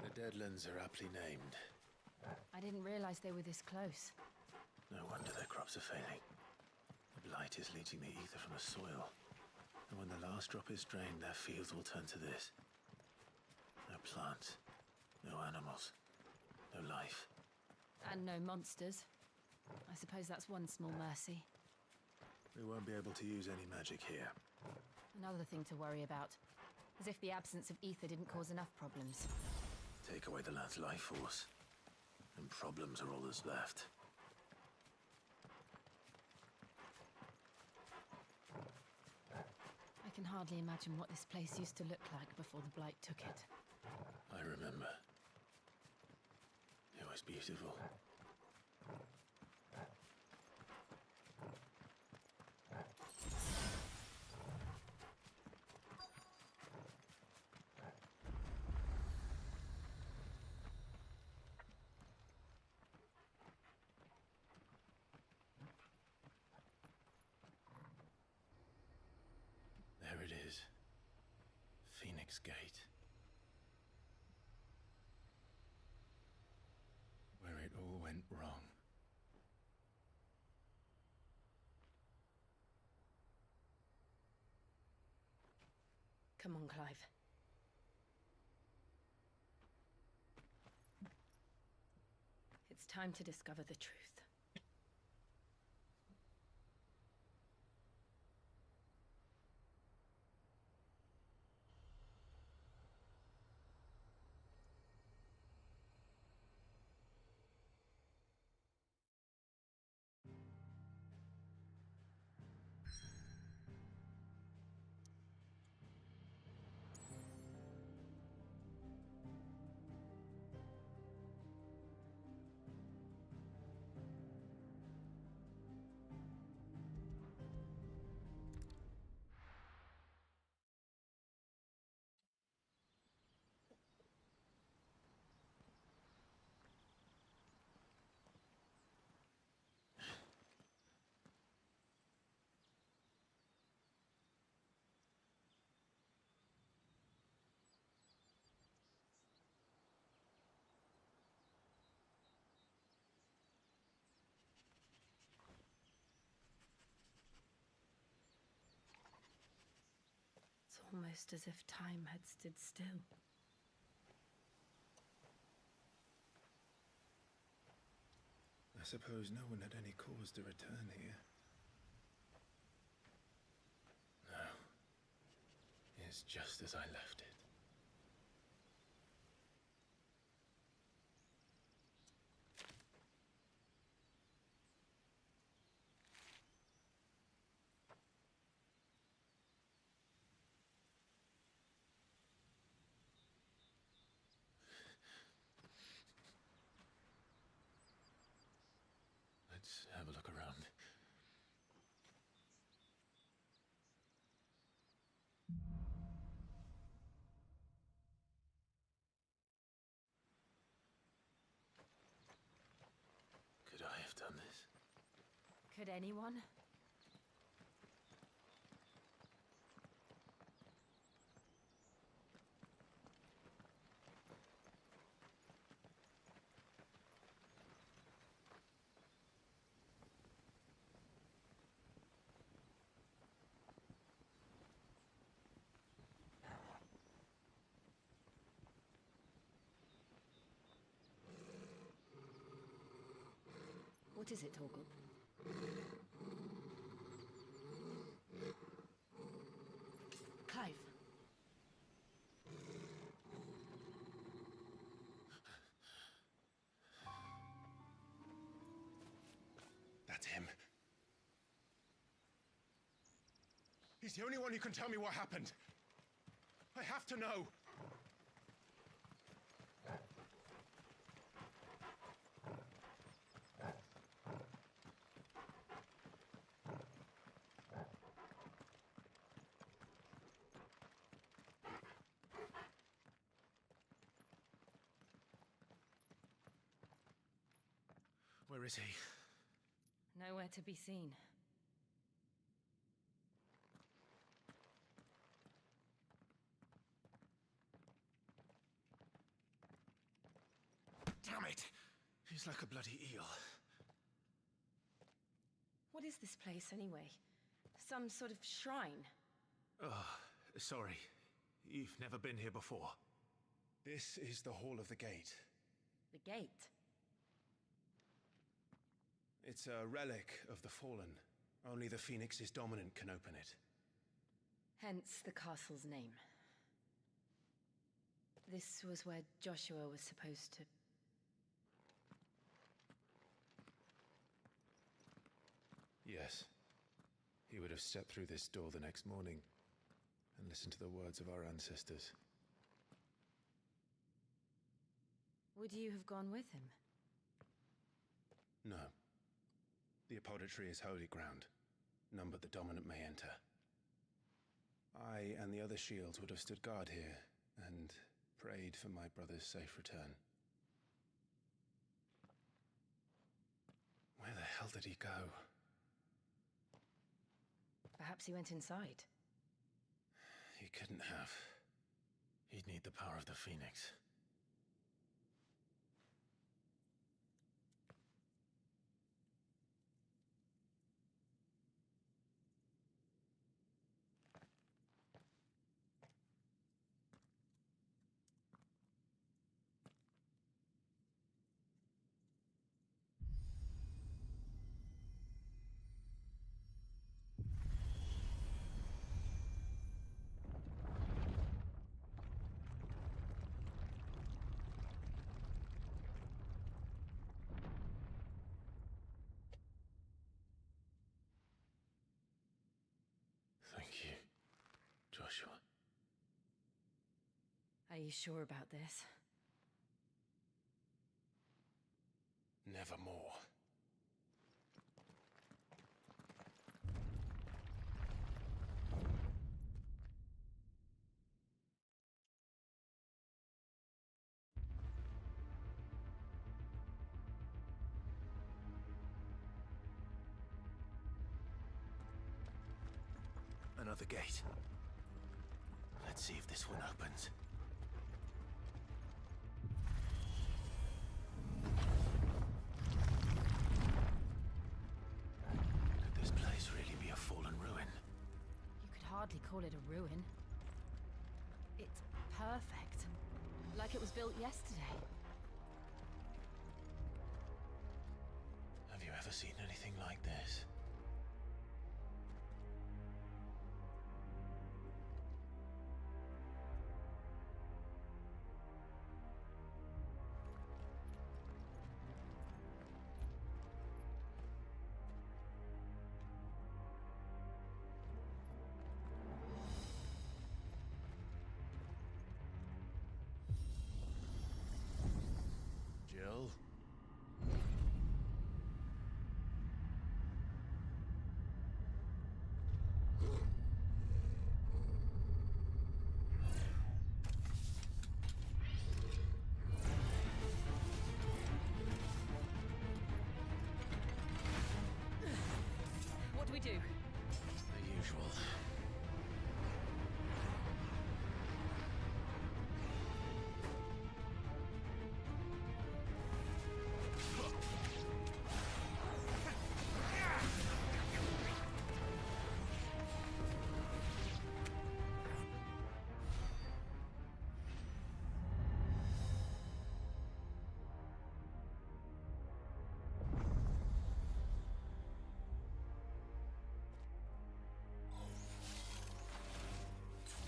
The Deadlands are aptly named. I didn't realize they were this close. No wonder their crops are failing. The blight is leaching the ether from the soil. And when the last drop is drained, their fields will turn to this. No plants, no animals, no life. And no monsters. I suppose that's one small mercy. We won't be able to use any magic here. Another thing to worry about. As if the absence of ether didn't cause enough problems. Take away the lad's life force, and problems are all that's left. I can hardly imagine what this place used to look like before the blight took it. I remember. It was beautiful. Phoenix Gate. Where it all went wrong. Come on, Clive. It's time to discover the truth. It's almost as if time had stood still. I suppose no one had any cause to return here. No. It's just as I left it. Let's have a look around. Could I have done this? Could anyone? What is it, Torgal? Clive. That's him. He's the only one who can tell me what happened. I have to know. Where is he? Nowhere to be seen. Damn it! He's like a bloody eel. What is this place, anyway? Some sort of shrine? Oh, sorry. You've never been here before. This is the Hall of the Gate. The gate? It's a relic of the Fallen. Only the Phoenix's dominant can open it. Hence the castle's name. This was where Joshua was supposed to... Yes. He would have stepped through this door the next morning and listened to the words of our ancestors. Would you have gone with him? No. The apodatory is holy ground. None but the dominant may enter. I and the other shields would have stood guard here and prayed for my brother's safe return. Where the hell did he go? Perhaps he went inside. He couldn't have. He'd need the power of the Phoenix. Thank you, Joshua. Are you sure about this? Nevermore. Another gate. Let's see if this one opens. Could this place really be a fallen ruin? You could hardly call it a ruin. It's perfect. Like it was built yesterday. Have you ever seen anything like this? Jill? What do we do? The usual.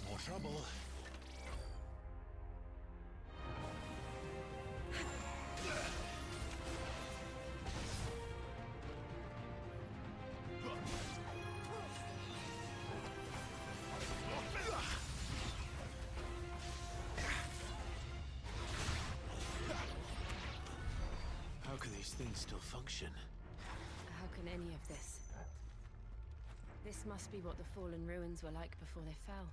More trouble. How can these things still function? How can any of this? This must be what the fallen ruins were like before they fell.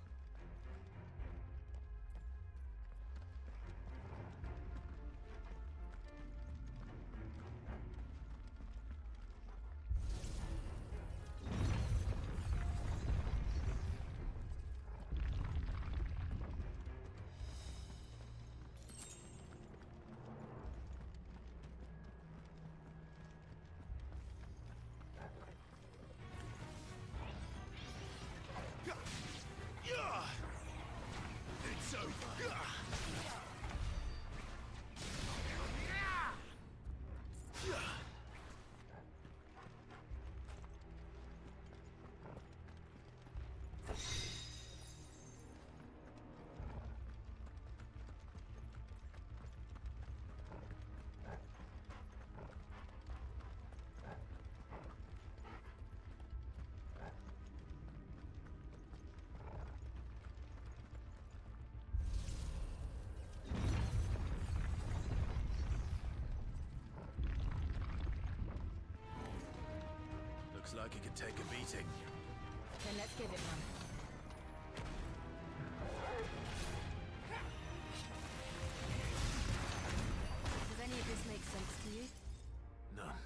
It's over. Looks like it could take a beating. Then let's give it one. Does any of this make sense to you? None.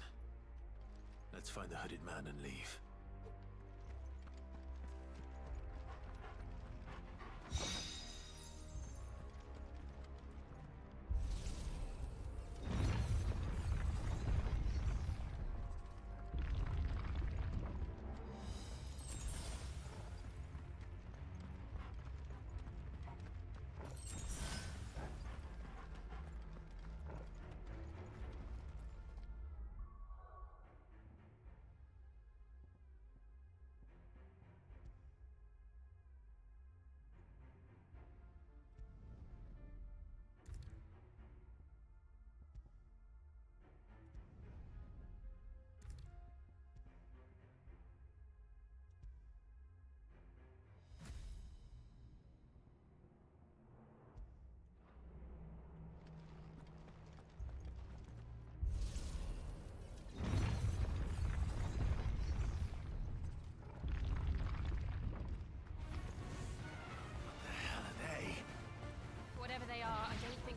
Let's find the hooded man and leave.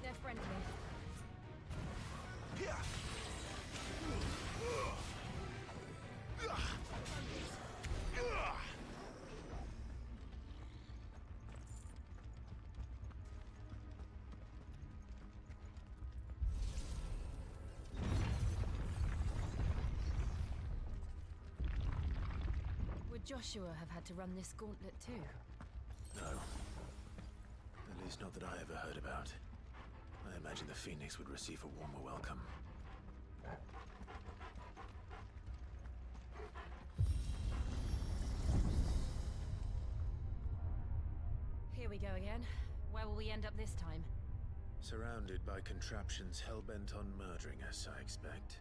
they're friendly. Would Joshua have had to run this gauntlet too? No. At least not that I ever heard about. I imagine the Phoenix would receive a warmer welcome. Here we go again. Where will we end up this time? Surrounded by contraptions hell-bent on murdering us, I expect.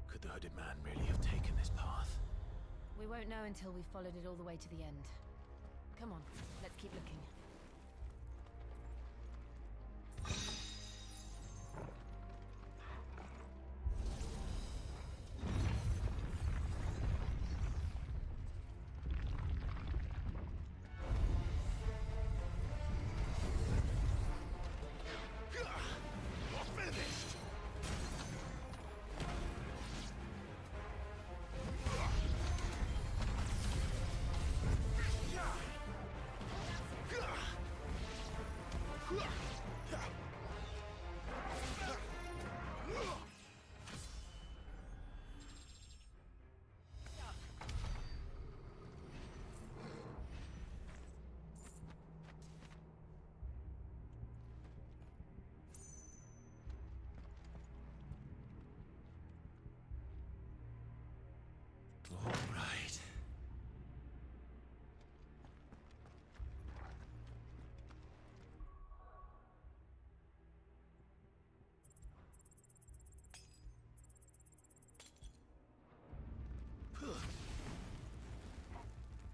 Could the hooded man really have taken this path? We won't know until we've followed it all the way to the end. Come on, let's keep looking. All right.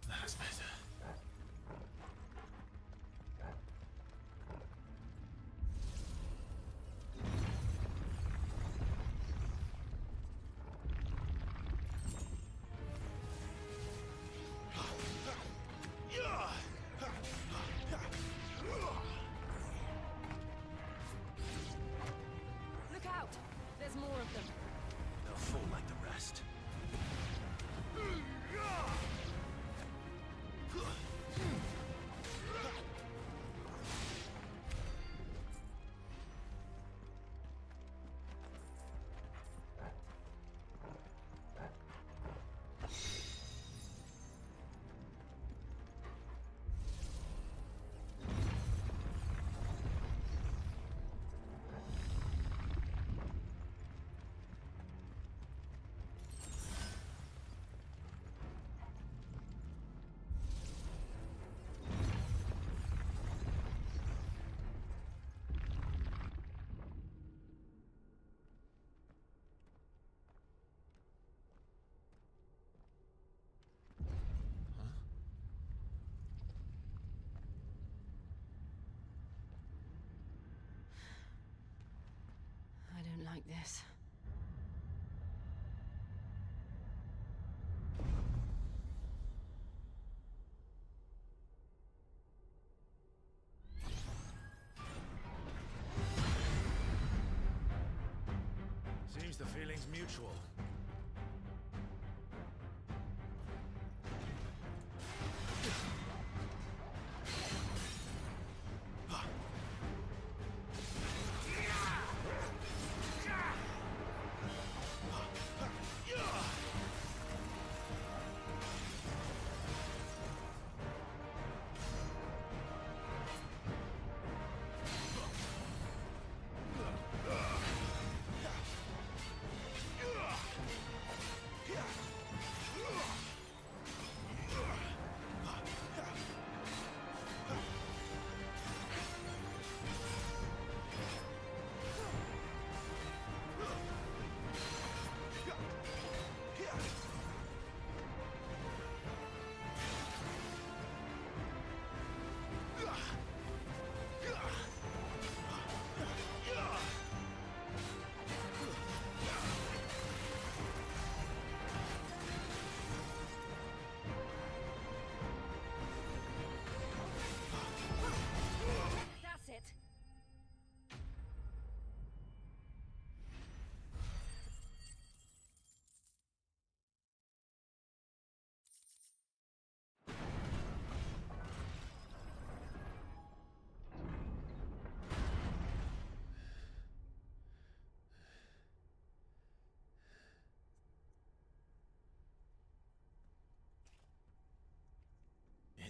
That's better. Look out! There's more of them. They'll fall like the rest. I don't like this. Seems the feeling's mutual.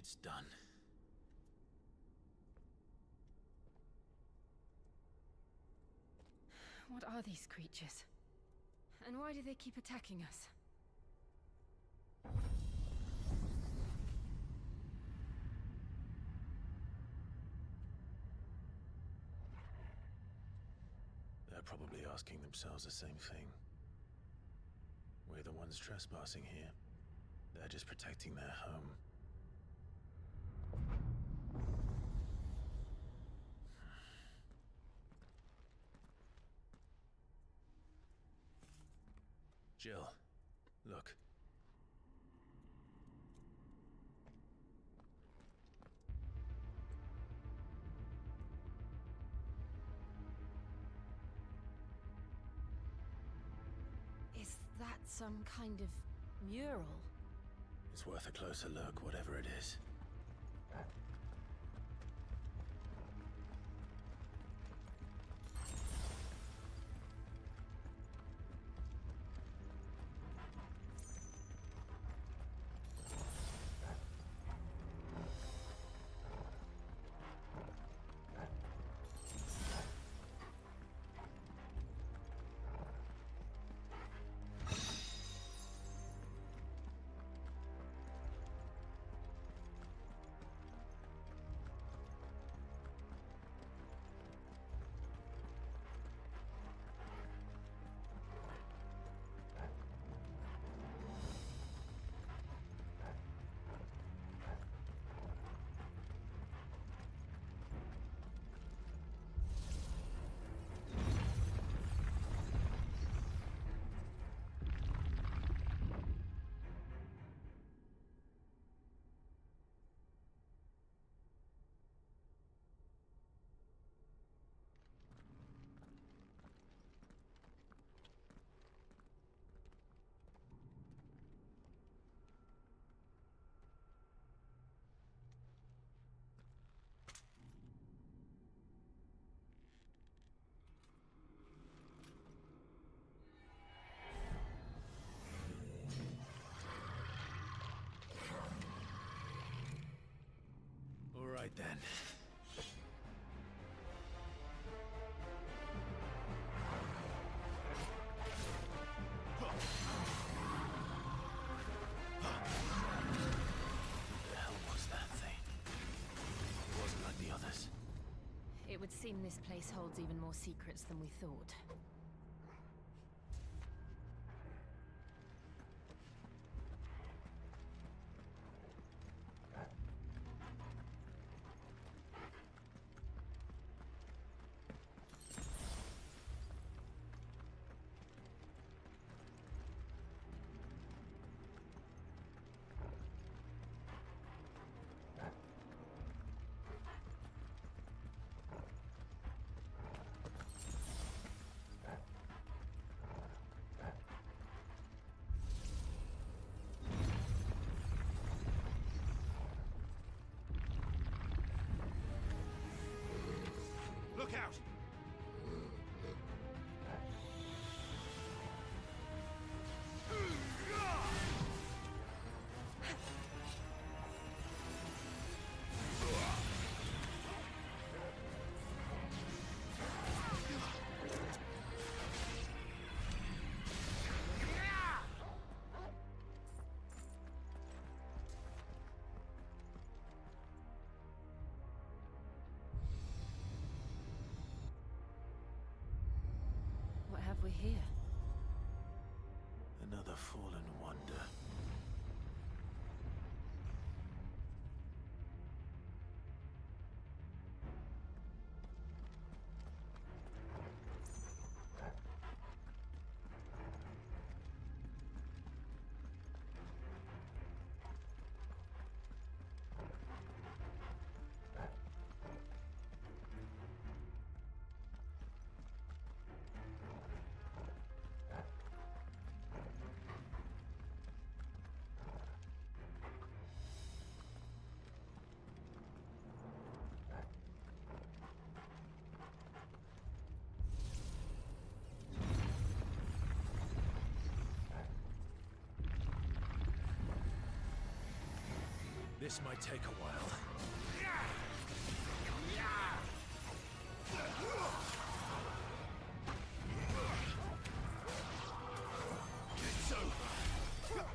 It's done. What are these creatures? And why do they keep attacking us? They're probably asking themselves the same thing. We're the ones trespassing here. They're just protecting their home. Jill, look. Is that some kind of mural? It's worth a closer look, whatever it is. Right then. What the hell was that thing? It wasn't like the others. It would seem this place holds even more secrets than we thought. Look out! What have we here? Another fallen wonder. This might take a while. It's over.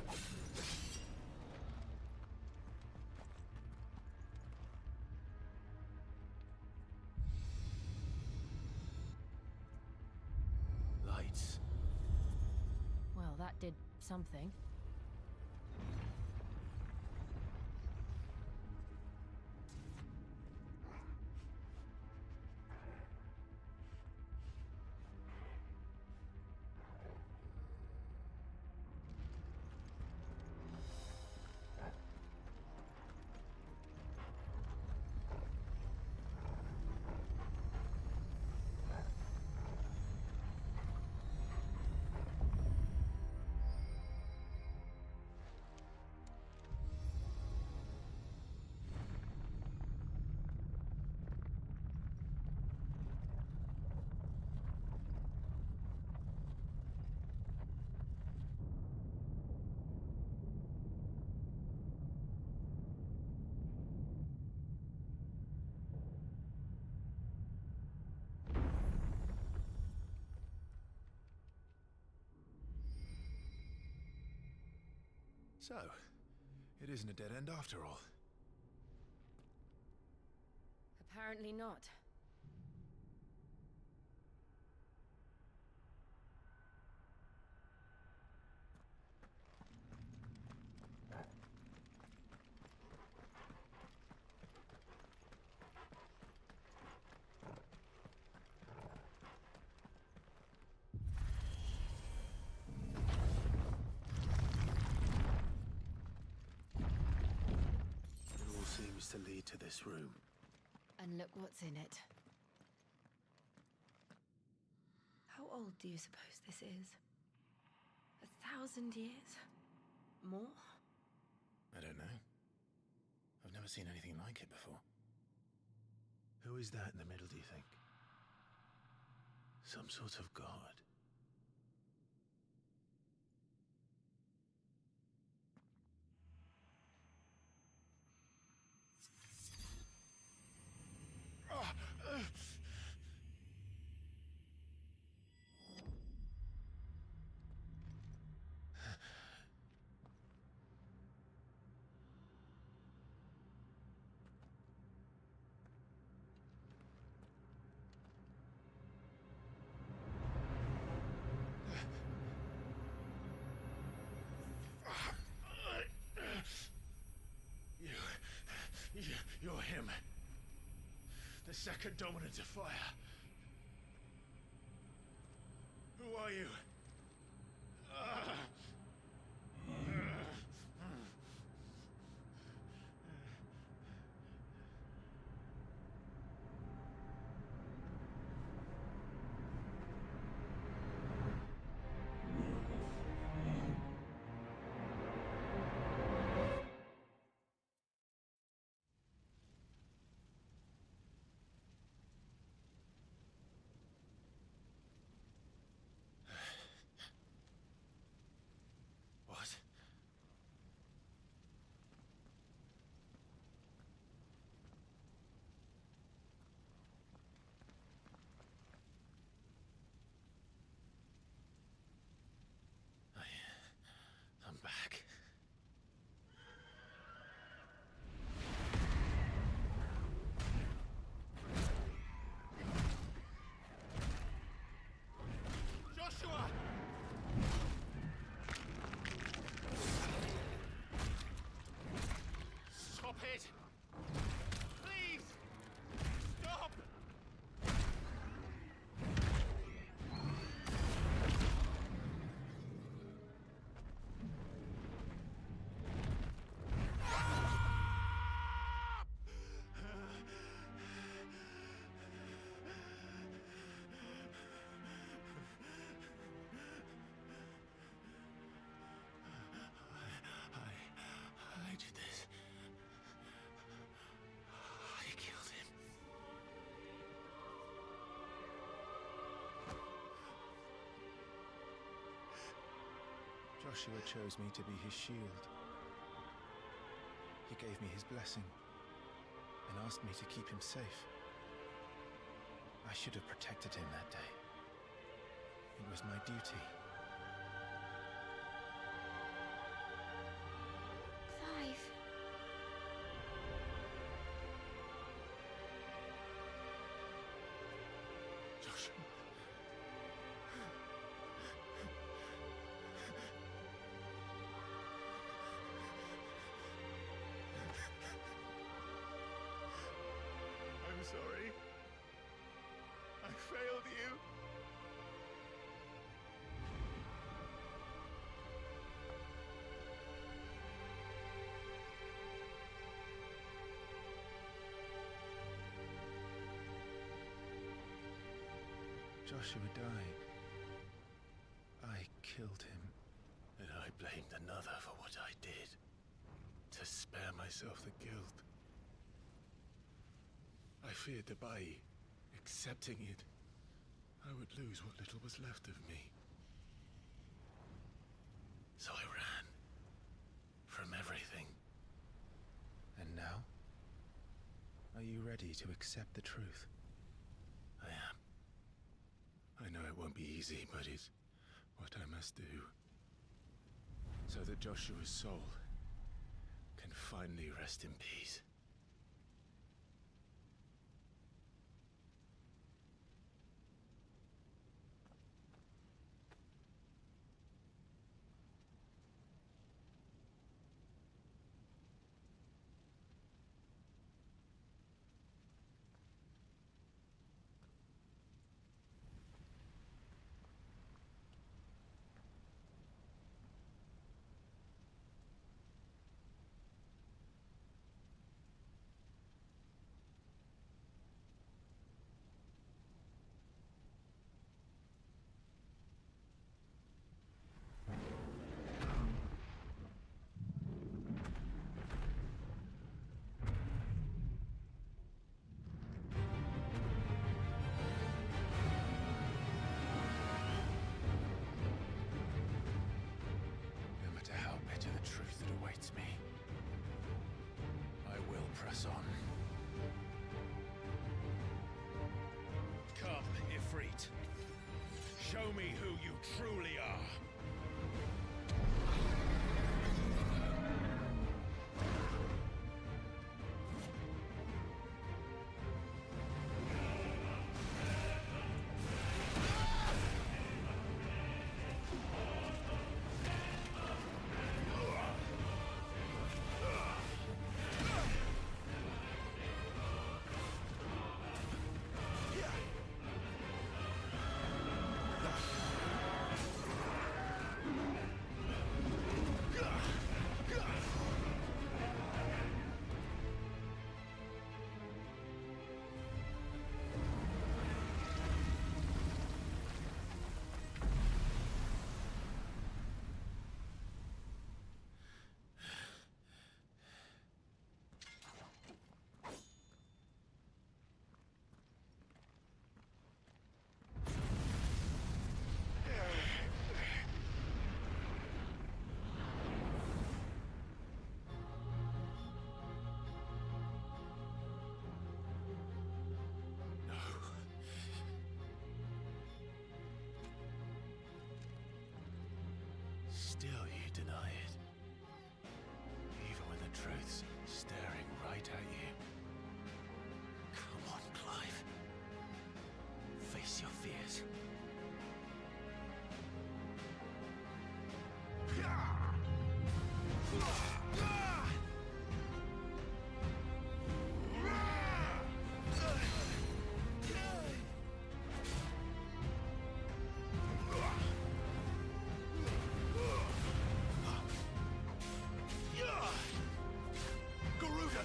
Lights. Well, that did something. So, it isn't a dead end after all. Apparently not. Seems to lead to this room. And look what's in it. How old do you suppose this is? 1,000 years? More? I don't know. I've never seen anything like it before. Who is that in the middle, do you think? Some sort of god? You're him. The second dominant of fire. Who are you? What? I'm back. Joshua! Stop it! Please! Stop! I did this. I killed him. Joshua chose me to be his shield. He gave me his blessing and asked me to keep him safe. I should have protected him that day. It was my duty. Clive. Joshua. I'm sorry. I failed you. Joshua died. I killed him. And I blamed another for what I did. To spare myself the guilt. I feared that by accepting it, I would lose what little was left of me. So I ran. From everything. And now? Are you ready to accept the truth? I am. I know it won't be easy, but it's what I must do. So that Joshua's soul can finally rest in peace. On. Come, Ifrit. Show me who you truly are. Still you deny it. Even when the truth's staring right at you. Come on, Clive. Face your fears.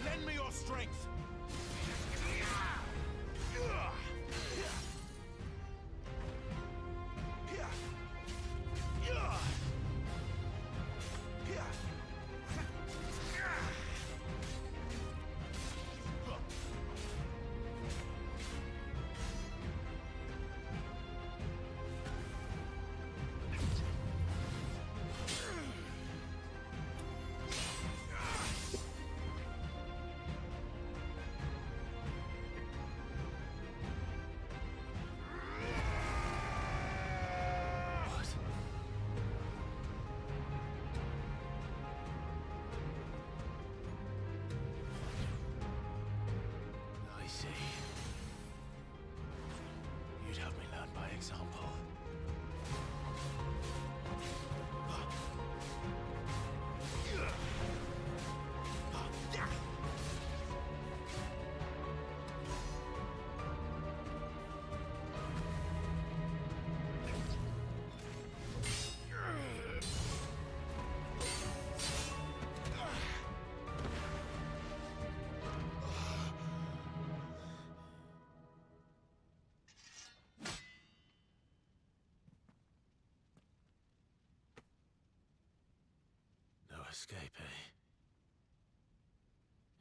Lend me your strength!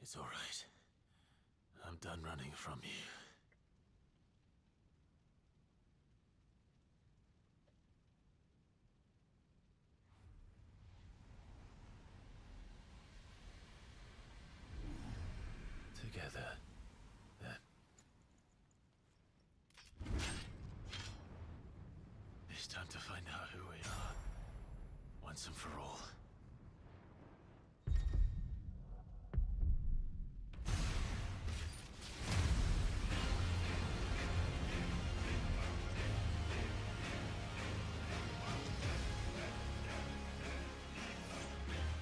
It's all right. I'm done running from you. Together, then. It's time to find out who we are, once and for all.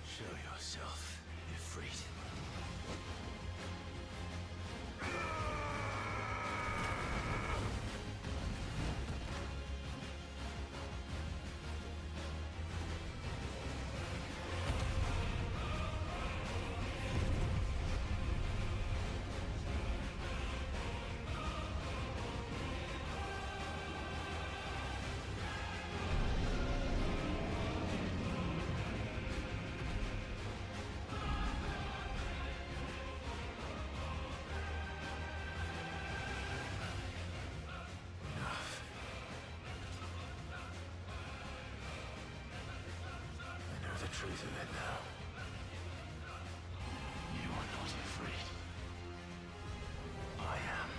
Show yourself, Ifrit. Truth of it now. You are not afraid. I am.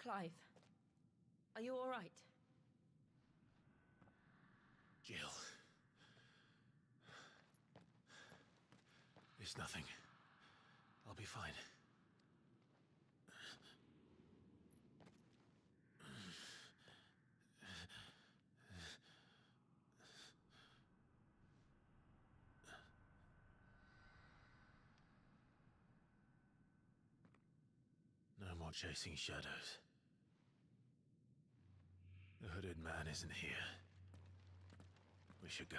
Clive, are you all right? Jill. It's nothing. I'll be fine. No more chasing shadows. The hooded man isn't here. We should go.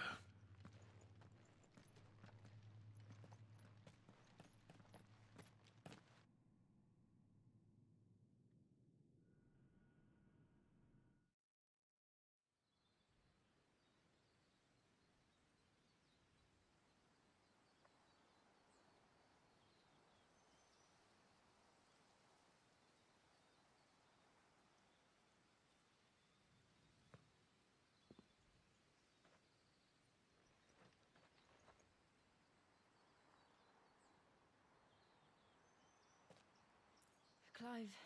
Clive,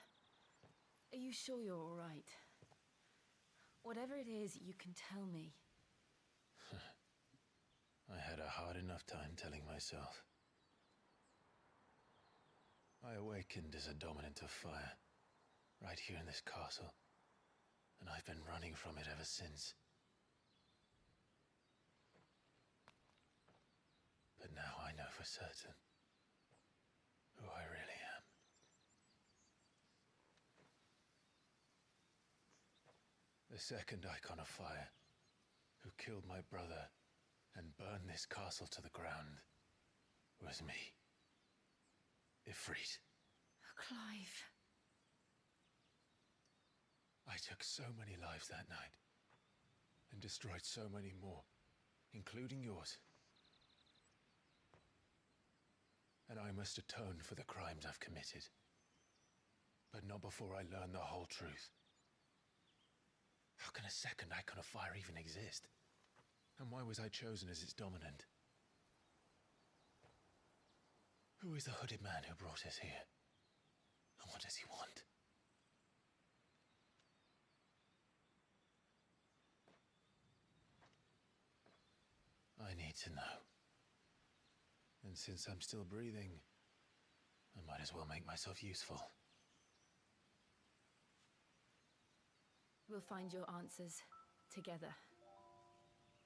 are you sure you're all right? Whatever it is, you can tell me. I had a hard enough time telling myself. I awakened as a dominant of fire, right here in this castle, and I've been running from it ever since. But now I know for certain who I really am. The second icon of fire, who killed my brother and burned this castle to the ground, was me. Ifrit. Clive. I took so many lives that night, and destroyed so many more, including yours. And I must atone for the crimes I've committed. But not before I learn the whole truth. How can a second icon of fire even exist? And why was I chosen as its dominant? Who is the hooded man who brought us here? And what does he want? I need to know. And since I'm still breathing, I might as well make myself useful. We'll find your answers together.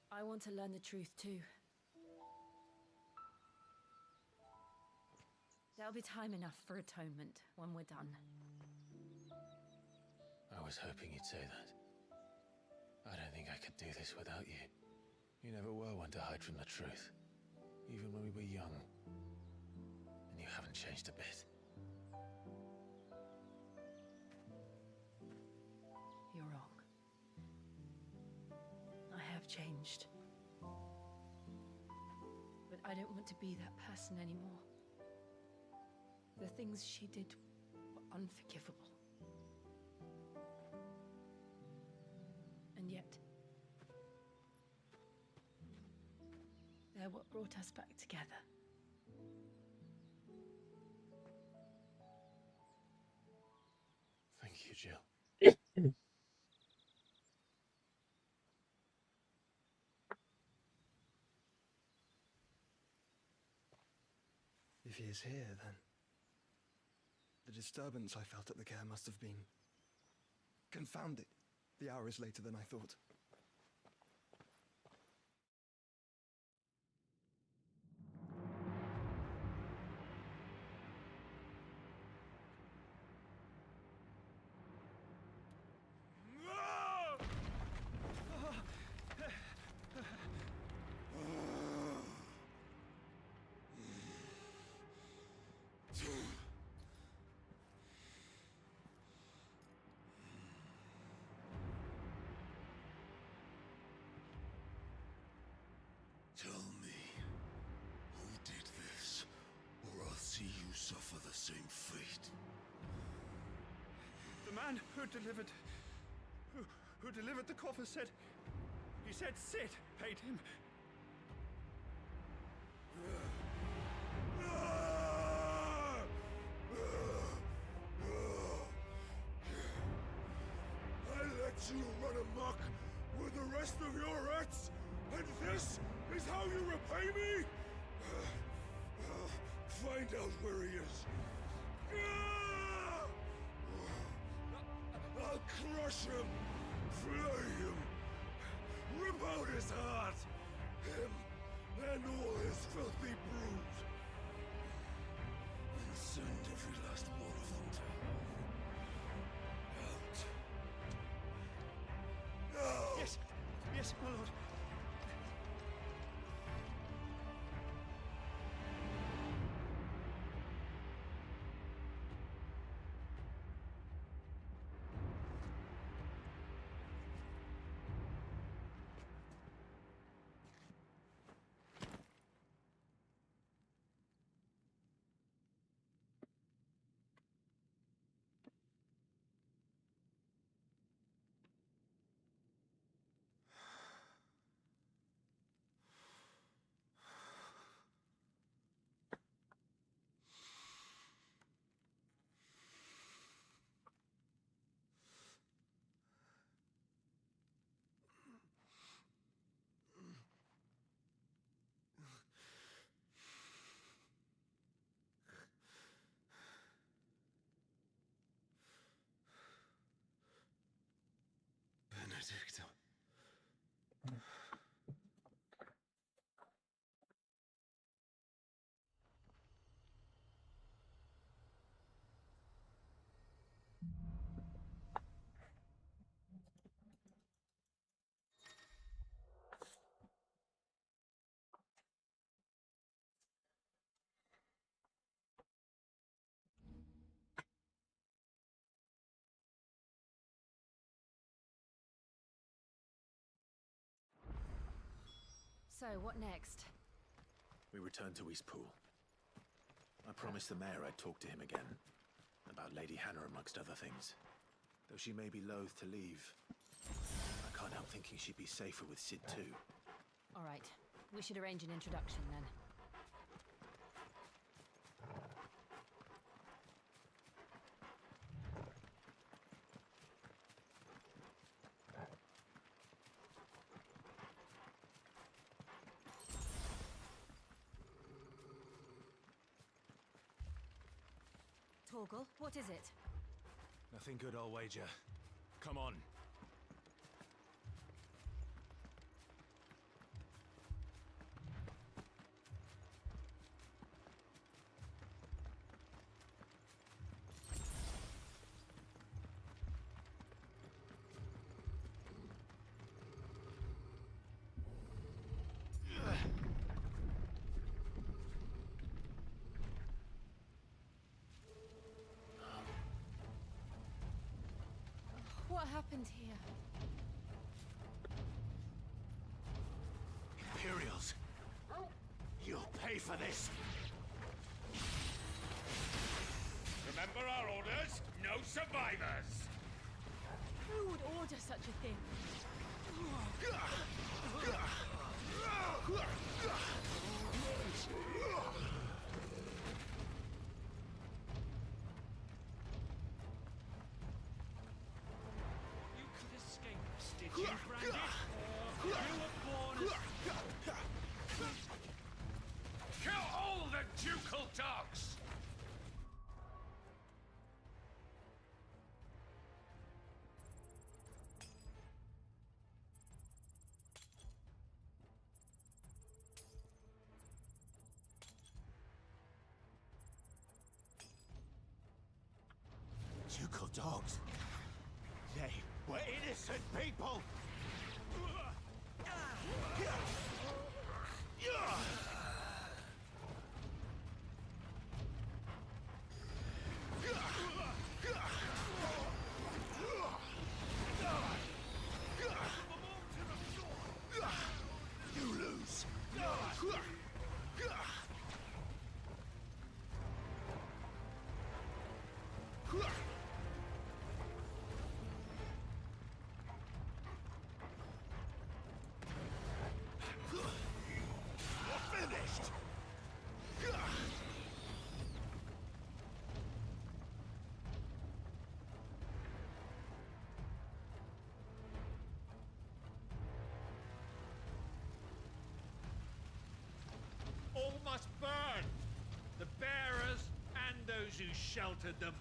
I want to learn the truth too. There'll be time enough for atonement when we're done. I was hoping you'd say that. I don't think I could do this without you. You never were one to hide from the truth, even when we were young. And you haven't changed a bit. You're wrong. I have changed. But I don't want to be that person anymore. The things she did were unforgivable. And yet, they're what brought us back together. Thank you, Jill. If he is here, then the disturbance I felt at the care must have been confounded. The hour is later than I thought. Tell me, who did this, or I'll see you suffer the same fate. The man who delivered the coffer said, he said Sid paid him. I let you run amok with the rest of your rats, and this is how you repay me? Find out where he is. I'll crush him, flay him, rip out his heart, him and all his filthy brood, and send every last one of them to hell. Out. Now! Yes, yes, my lord. Benedicto. So, what next? We return to Eastpool. I promised the mayor I'd talk to him again. About Lady Hannah, amongst other things. Though she may be loath to leave, I can't help thinking she'd be safer with Sid too. All right. We should arrange an introduction then. Torgal, what is it? Nothing good, I'll wager. Come on. What happened here? Imperials! You'll pay for this! Remember our orders? No survivors! Who would order such a thing? You could escape stitching, Brandy. You were born as... Kill all the ducal dogs! Ducal dogs? They were innocent people! You lose! You're finished! All must burn! The bearers and those who sheltered them.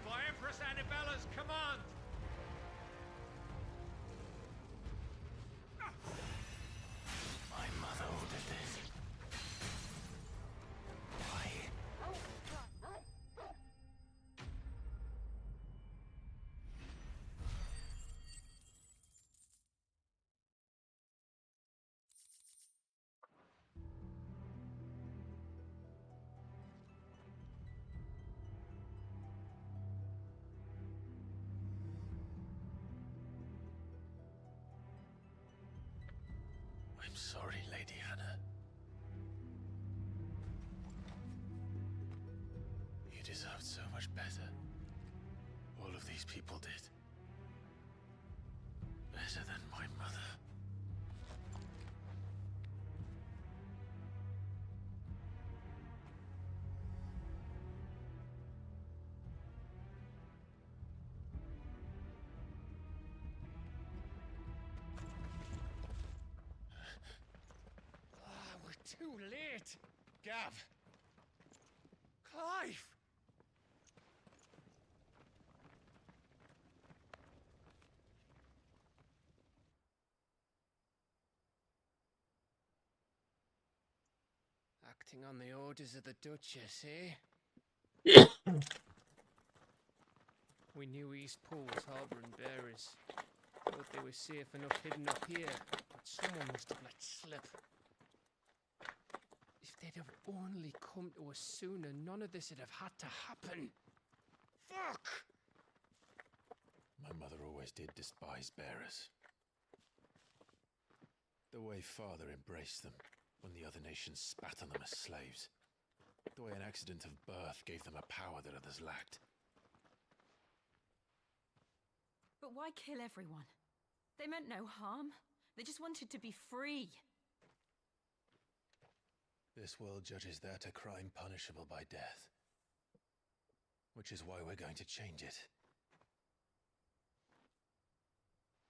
By Empress Annabella's command! My mother ordered this. Why? I'm sorry, Lady Hannah. You deserved so much better. All of these people did. Better than my mother. We're too late! Gav! Clive! Acting on the orders of the Duchess, eh? We knew East Pool was harbouring bearers. Thought they were safe enough hidden up here, but someone must have let slip. If they'd have only come to us sooner, none of this would have had to happen. Fuck! My mother always did despise bearers. The way Father embraced them when the other nations spat on them as slaves. The way an accident of birth gave them a power that others lacked. But why kill everyone? They meant no harm. They just wanted to be free. This world judges that a crime punishable by death. Which is why we're going to change it.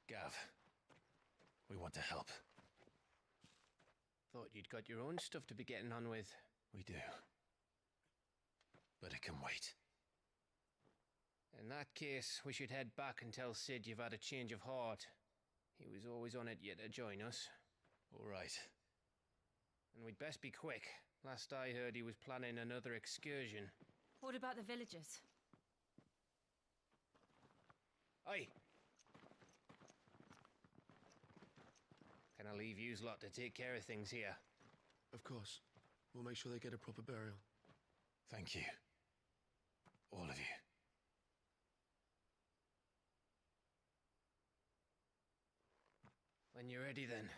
Gav, we want to help. Thought you'd got your own stuff to be getting on with. We do. But it can wait. In that case, we should head back and tell Sid you've had a change of heart. He was always on it yet to join us. All right. And we'd best be quick. Last I heard, he was planning another excursion. What about the villagers? Aye. Can I leave yous lot to take care of things here? Of course. We'll make sure they get a proper burial. Thank you. All of you. When you're ready, then.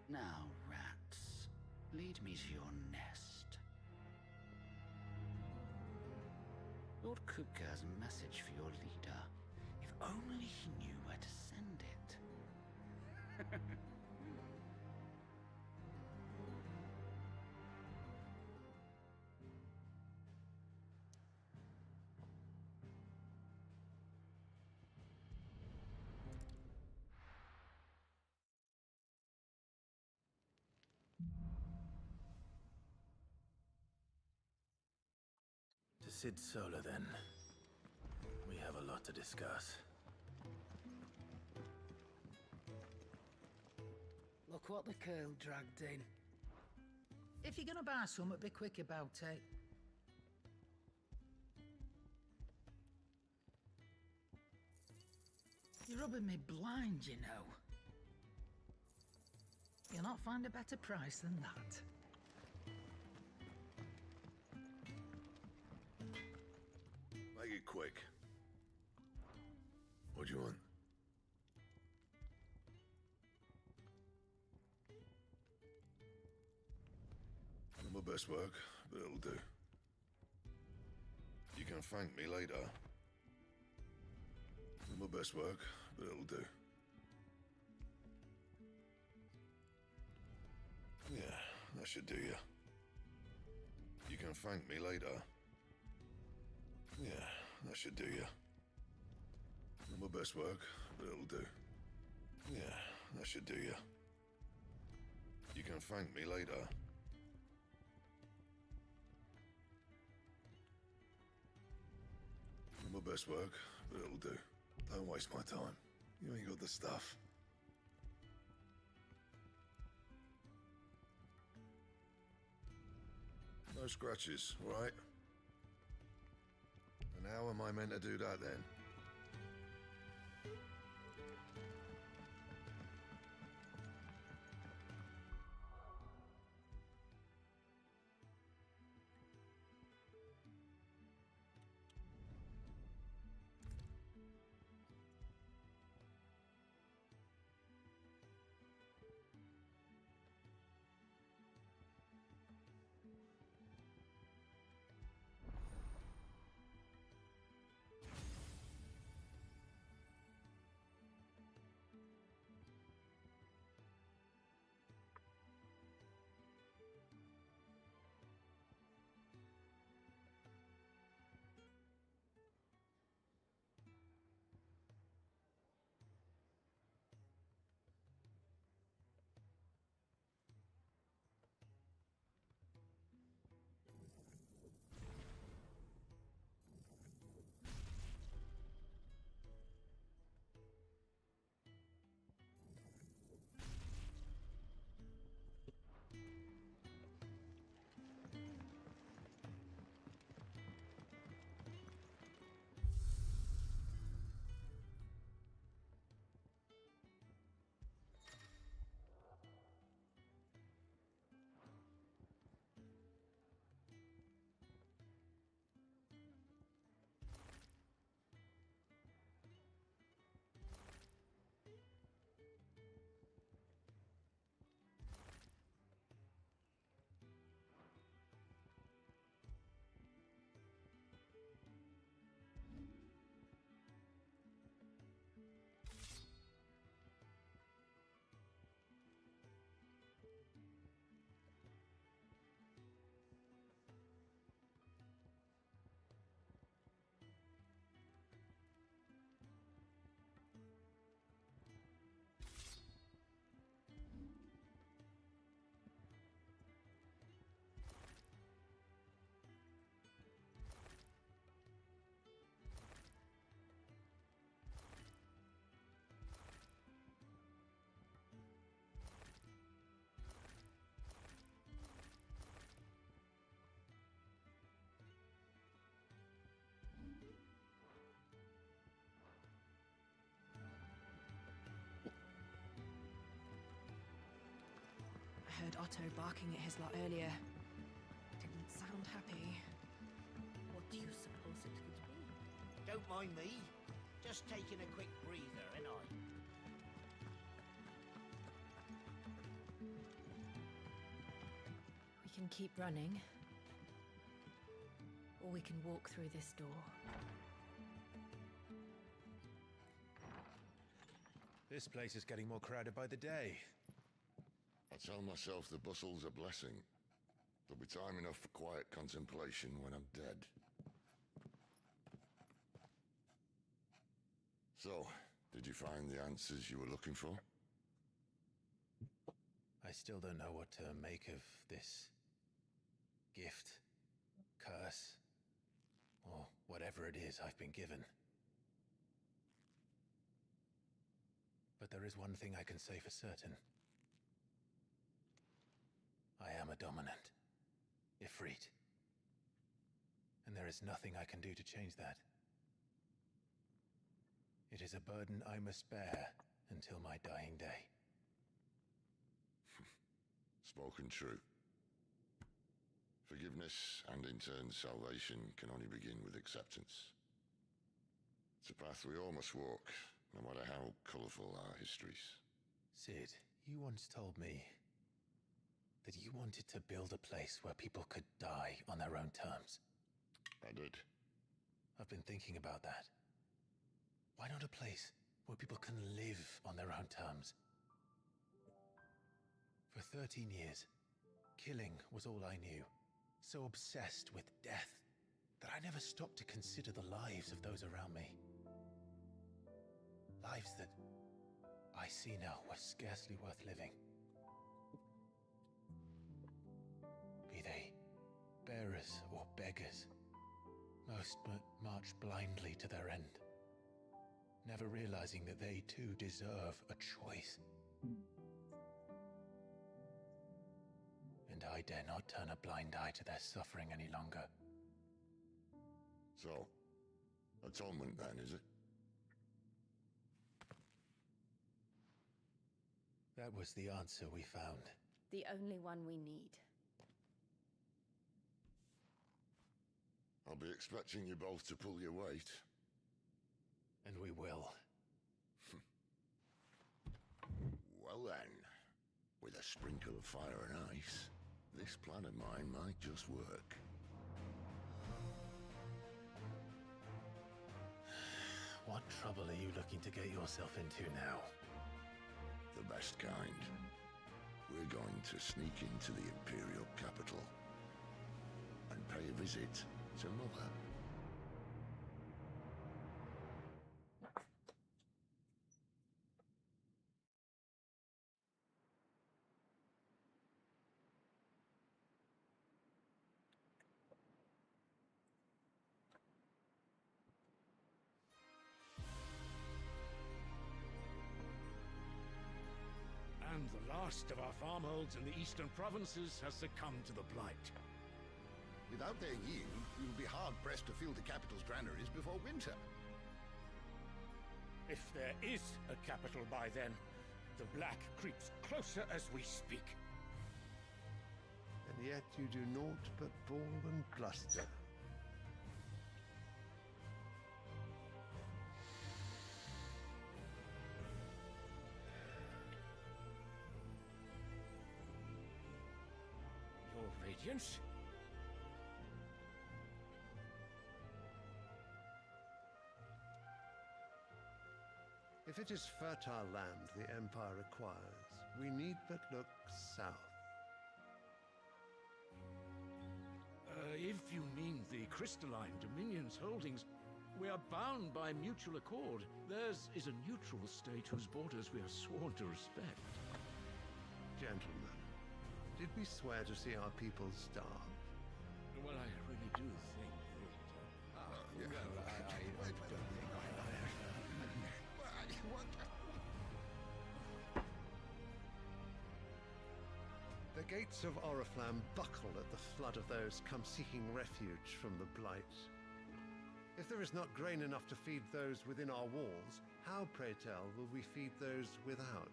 Now, rats, lead me to your nest. Lord Kupka has a message for your leader. If only he knew where to send it. To Sid Solar, then. We have a lot to discuss. Look what the curl dragged in. If you're gonna buy something, be quick about it. You're rubbing me blind, you know. You'll not find a better price than that. Make it quick. What do you want? Not my best work, but it'll do. You can thank me later. Not my best work, but it'll do. Yeah, that should do you. You can thank me later. Yeah, that should do you. Not my best work, but it'll do. Yeah, that should do you. You can thank me later. Not my best work, but it'll do. Don't waste my time. You ain't got the stuff. No scratches, all right? And how am I meant to do that then? heard Otto barking at his lot earlier. Didn't sound happy. What do you suppose it could be? Don't mind me. Just taking a quick breather, ain't I? We can keep running, or we can walk through this door. This place is getting more crowded by the day. I tell myself the bustle's a blessing. There'll be time enough for quiet contemplation when I'm dead. So, did you find the answers you were looking for? I still don't know what to make of this gift, curse, or whatever it is I've been given. But there is one thing I can say for certain. I am a dominant, Ifrit. And there is nothing I can do to change that. It is a burden I must bear until my dying day. Spoken true. Forgiveness and in turn salvation can only begin with acceptance. It's a path we all must walk, no matter how colourful our histories. Sid, you once told me that you wanted to build a place where people could die on their own terms. I did. I've been thinking about that. Why not a place where people can live on their own terms? For 13 years, killing was all I knew. So obsessed with death that I never stopped to consider the lives of those around me. Lives that I see now were scarcely worth living. Be they bearers or beggars, most march blindly to their end, never realizing that they too deserve a choice. And I dare not turn a blind eye to their suffering any longer. So, atonement then, is it? That was the answer we found. The only one we need. I'll be expecting you both to pull your weight. And we will. Well then, with a sprinkle of fire and ice, this plan of mine might just work. What trouble are you looking to get yourself into now? The best kind. We're going to sneak into the Imperial capital and pay a visit to Mother. And the last of our farmholds in the eastern provinces has succumbed to the blight. Without their yield, we will be hard-pressed to fill the capital's granaries before winter. If there is a capital by then, the black creeps closer as we speak. And yet you do naught but bawl and bluster. Your Radiance? If it is fertile land the Empire requires, we need but look south. If you mean the crystalline Dominion's holdings, we are bound by mutual accord. Theirs is a neutral state whose borders we are sworn to respect. Gentlemen, did we swear to see our people starve? Well, I really do think that... I don't think The gates of Oriflamme buckle at the flood of those come seeking refuge from the blight. If there is not grain enough to feed those within our walls, how, pray tell, will we feed those without?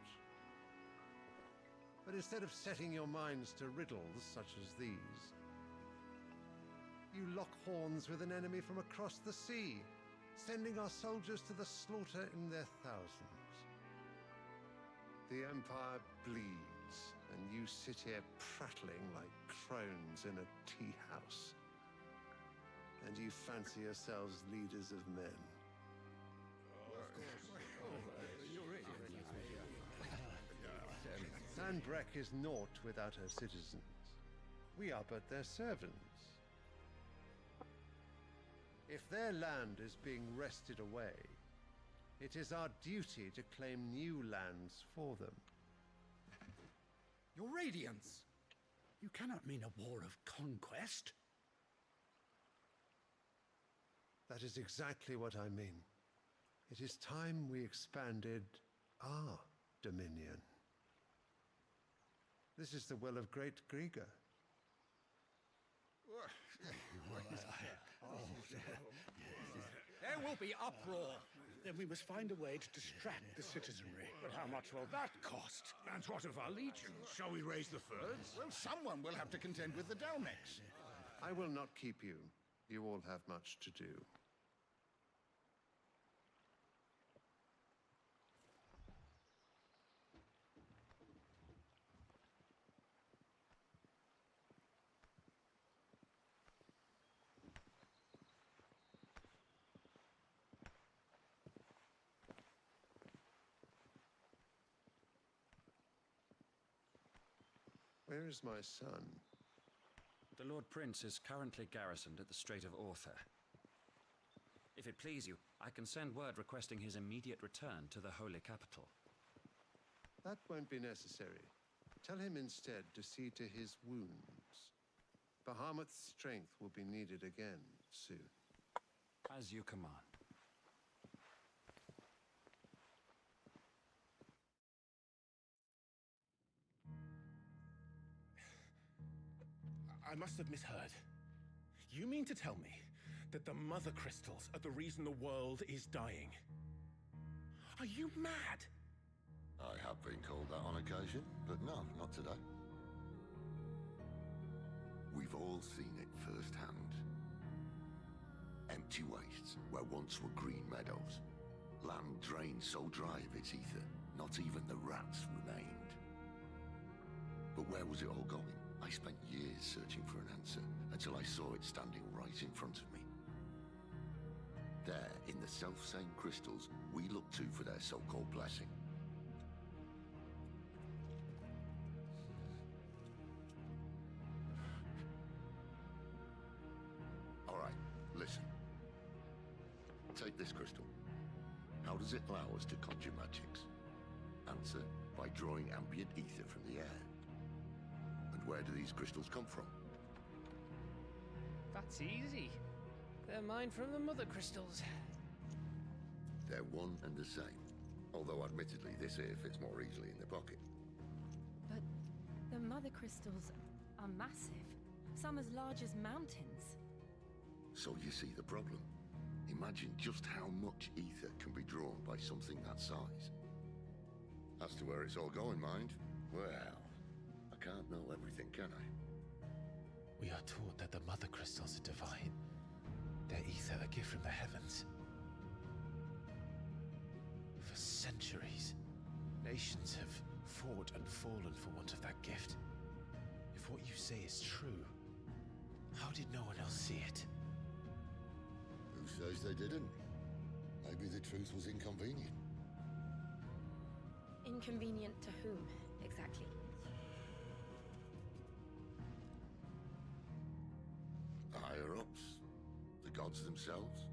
But instead of setting your minds to riddles such as these, you lock horns with an enemy from across the sea, sending our soldiers to the slaughter in their thousands. The Empire bleeds, and you sit here prattling like crones in a tea house. And you fancy yourselves leaders of men. Sandbreck is naught without her citizens. We are but their servants. If their land is being wrested away, it is our duty to claim new lands for them. Your Radiance! You cannot mean a war of conquest. That is exactly what I mean. It is time we expanded our dominion. This is the will of great Grieger. There will be uproar. Then we must find a way to distract the citizenry. But how much will that cost? And what of our legions? Shall we raise the thirds? Well, someone will have to contend with the Dalmex. I will not keep you. You all have much to do. Where is my son? The Lord Prince is currently garrisoned at the Strait of Author. If it please you, I can send word requesting his immediate return to the Holy Capital. That won't be necessary. Tell him instead to see to his wounds. Bahamut's strength will be needed again soon. As you command. I must have misheard. You mean to tell me that the Mother Crystals are the reason the world is dying? Are you mad? I have been called that on occasion, but no, not today. We've all seen it firsthand. Empty wastes where once were green meadows. Land drained so dry of its ether, not even the rats remained. But where was it all going? I spent years searching for an answer, until I saw it standing right in front of me. There, in the self-same crystals we look to for their so-called blessing. All right, listen. Take this crystal. How does it allow us to conjure magics? Answer, by drawing ambient ether from the air. And where do these crystals come from? That's easy. They're mine from the Mother Crystals. They're one and the same. Although admittedly, this here fits more easily in the pocket. But the Mother Crystals are massive. Some as large as mountains. So you see the problem. Imagine just how much ether can be drawn by something that size. As to where it's all going, mind? Well, I can't know everything, can I? We are taught that the Mother Crystals are divine. Their ether a gift from the heavens. For centuries, nations have fought and fallen for want of that gift. If what you say is true, how did no one else see it? Who says they didn't? Maybe the truth was inconvenient. Inconvenient to whom, exactly? The higher-ups, the gods themselves.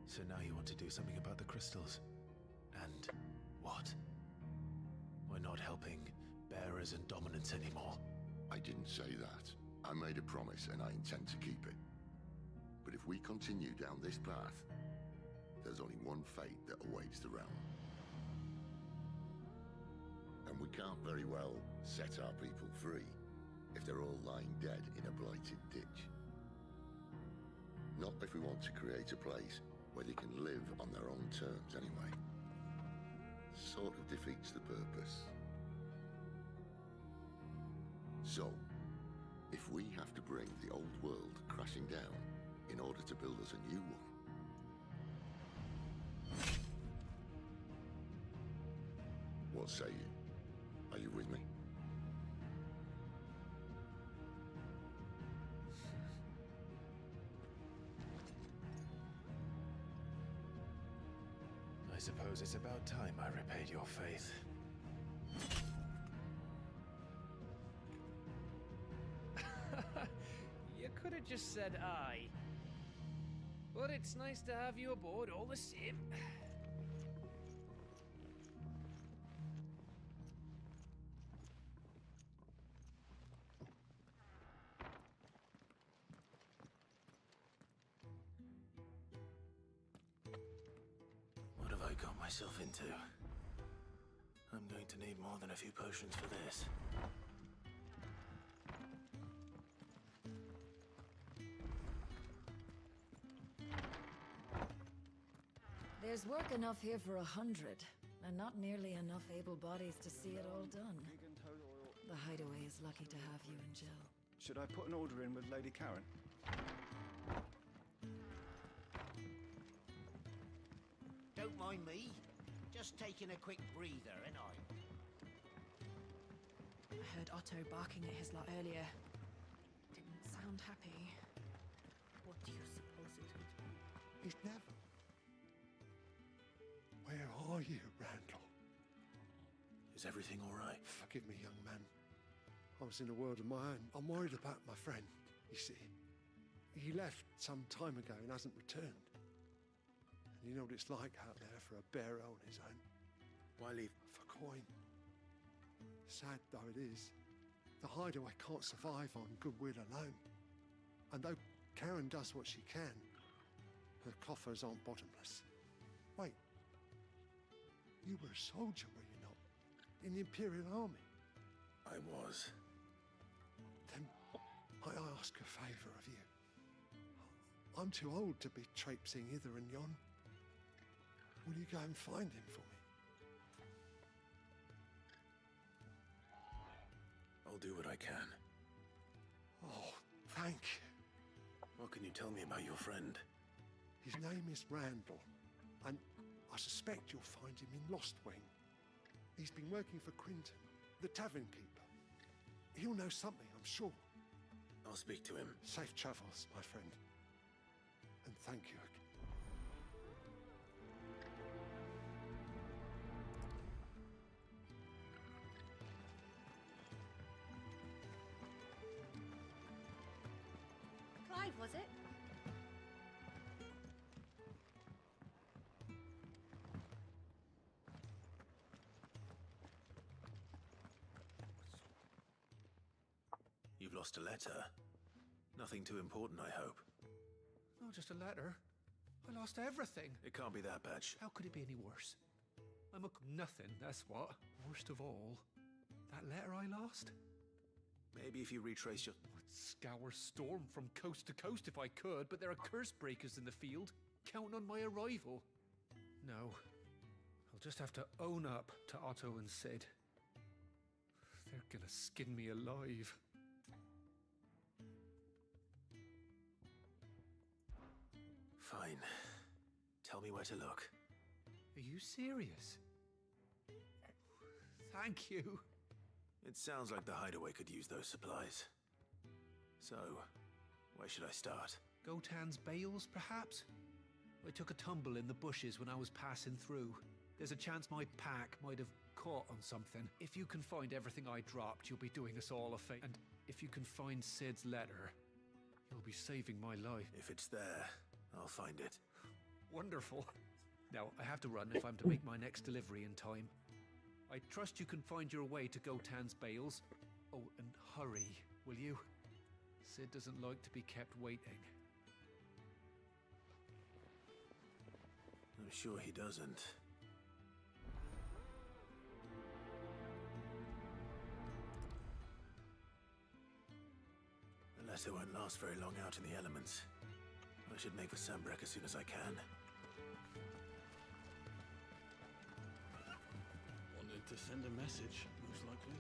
So now you want to do something about the crystals? And what? We're not helping bearers and dominants anymore. I didn't say that. I made a promise and I intend to keep it. But if we continue down this path, there's only one fate that awaits the realm. And we can't very well set our people free if they're all lying dead in a blighted ditch. Not if we want to create a place where they can live on their own terms anyway. sort of defeats the purpose. So, if we have to bring the old world crashing down in order to build us a new one, what say you? Are you with me? I suppose it's about time I repaid your faith. You could have just said aye. But it's nice to have you aboard all the same. What have I got myself into? I'm going to need more than a few potions for this. There's work enough here for 100, and not nearly enough able bodies to see it all done. The Hideaway is lucky to have you and Jill. Should I put an order in with Lady Karen? Don't mind me. Just taking a quick breather, ain't I? I heard Otto barking at his lot earlier. Didn't sound happy. What do you suppose it would be? He's never. Where are you, Randall? Is everything all right? Forgive me, young man. I was in a world of my own. I'm worried about my friend, you see. He left some time ago and hasn't returned. And you know what it's like out there for a bearer on his own. Why leave? For coin. Sad though it is, the Hideaway can't survive on goodwill alone. And though Karen does what she can, her coffers aren't bottomless. Wait. You were a soldier, were you not? In the Imperial Army? I was. Then I ask a favour of you. I'm too old to be traipsing hither and yon. Will you go and find him for me? I'll do what I can. Oh, thank you. What can you tell me about your friend? His name is Randall, and I suspect you'll find him in Lostwing. He's been working for Quinton, the tavern keeper. He'll know something, I'm sure. I'll speak to him. Safe travels, my friend. And thank you again. Clive, was it? You've lost a letter. Nothing too important, I hope. Not just a letter. I lost everything. It can't be that bad. How could it be any worse? I'm nothing, that's what. Worst of all, that letter I lost? Maybe if you retrace your... I'd scour Storm from coast to coast if I could, but there are curse breakers in the field, counting on my arrival. No. I'll just have to own up to Otto and Sid. They're gonna skin me alive. Fine. Tell me where to look. Are you serious? Thank you. It sounds like the Hideaway could use those supplies. So, where should I start? Gotan's bales, perhaps? I took a tumble in the bushes when I was passing through. There's a chance my pack might have caught on something. If you can find everything I dropped, you'll be doing us all a favor. And if you can find Sid's letter, you'll be saving my life. If it's there, I'll find it. Wonderful. Now, I have to run if I'm to make my next delivery in time. I trust you can find your way to Gotan's bales. Oh, and hurry, will you? Sid doesn't like to be kept waiting. I'm sure he doesn't. The letter won't last very long out in the elements. I should make for Sambrek as soon as I can. to send a message, most likely.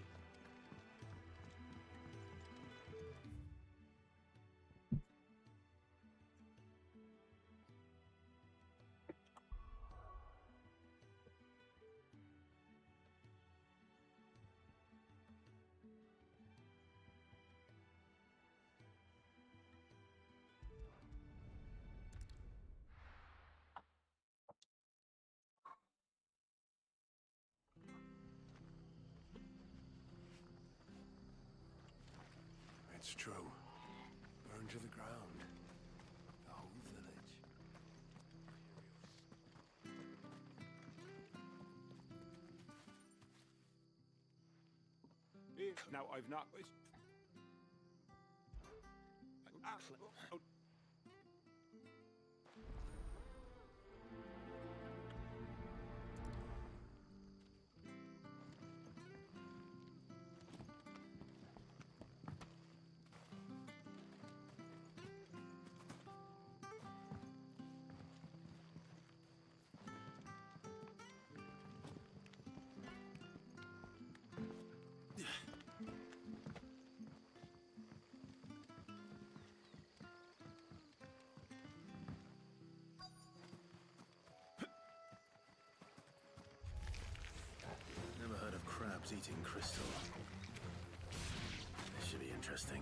It's true. Burned to the ground. The whole village. Now, I've not... Never heard of crabs eating crystal. This should be interesting.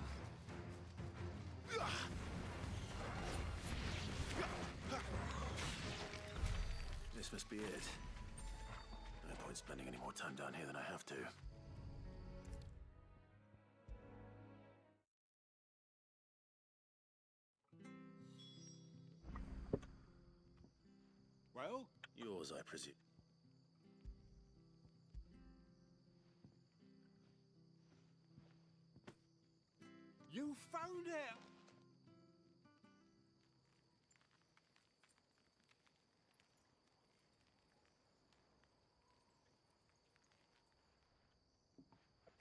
This must be it. No point spending any more time down here than I have to. Well? Yours, I presume. You found it!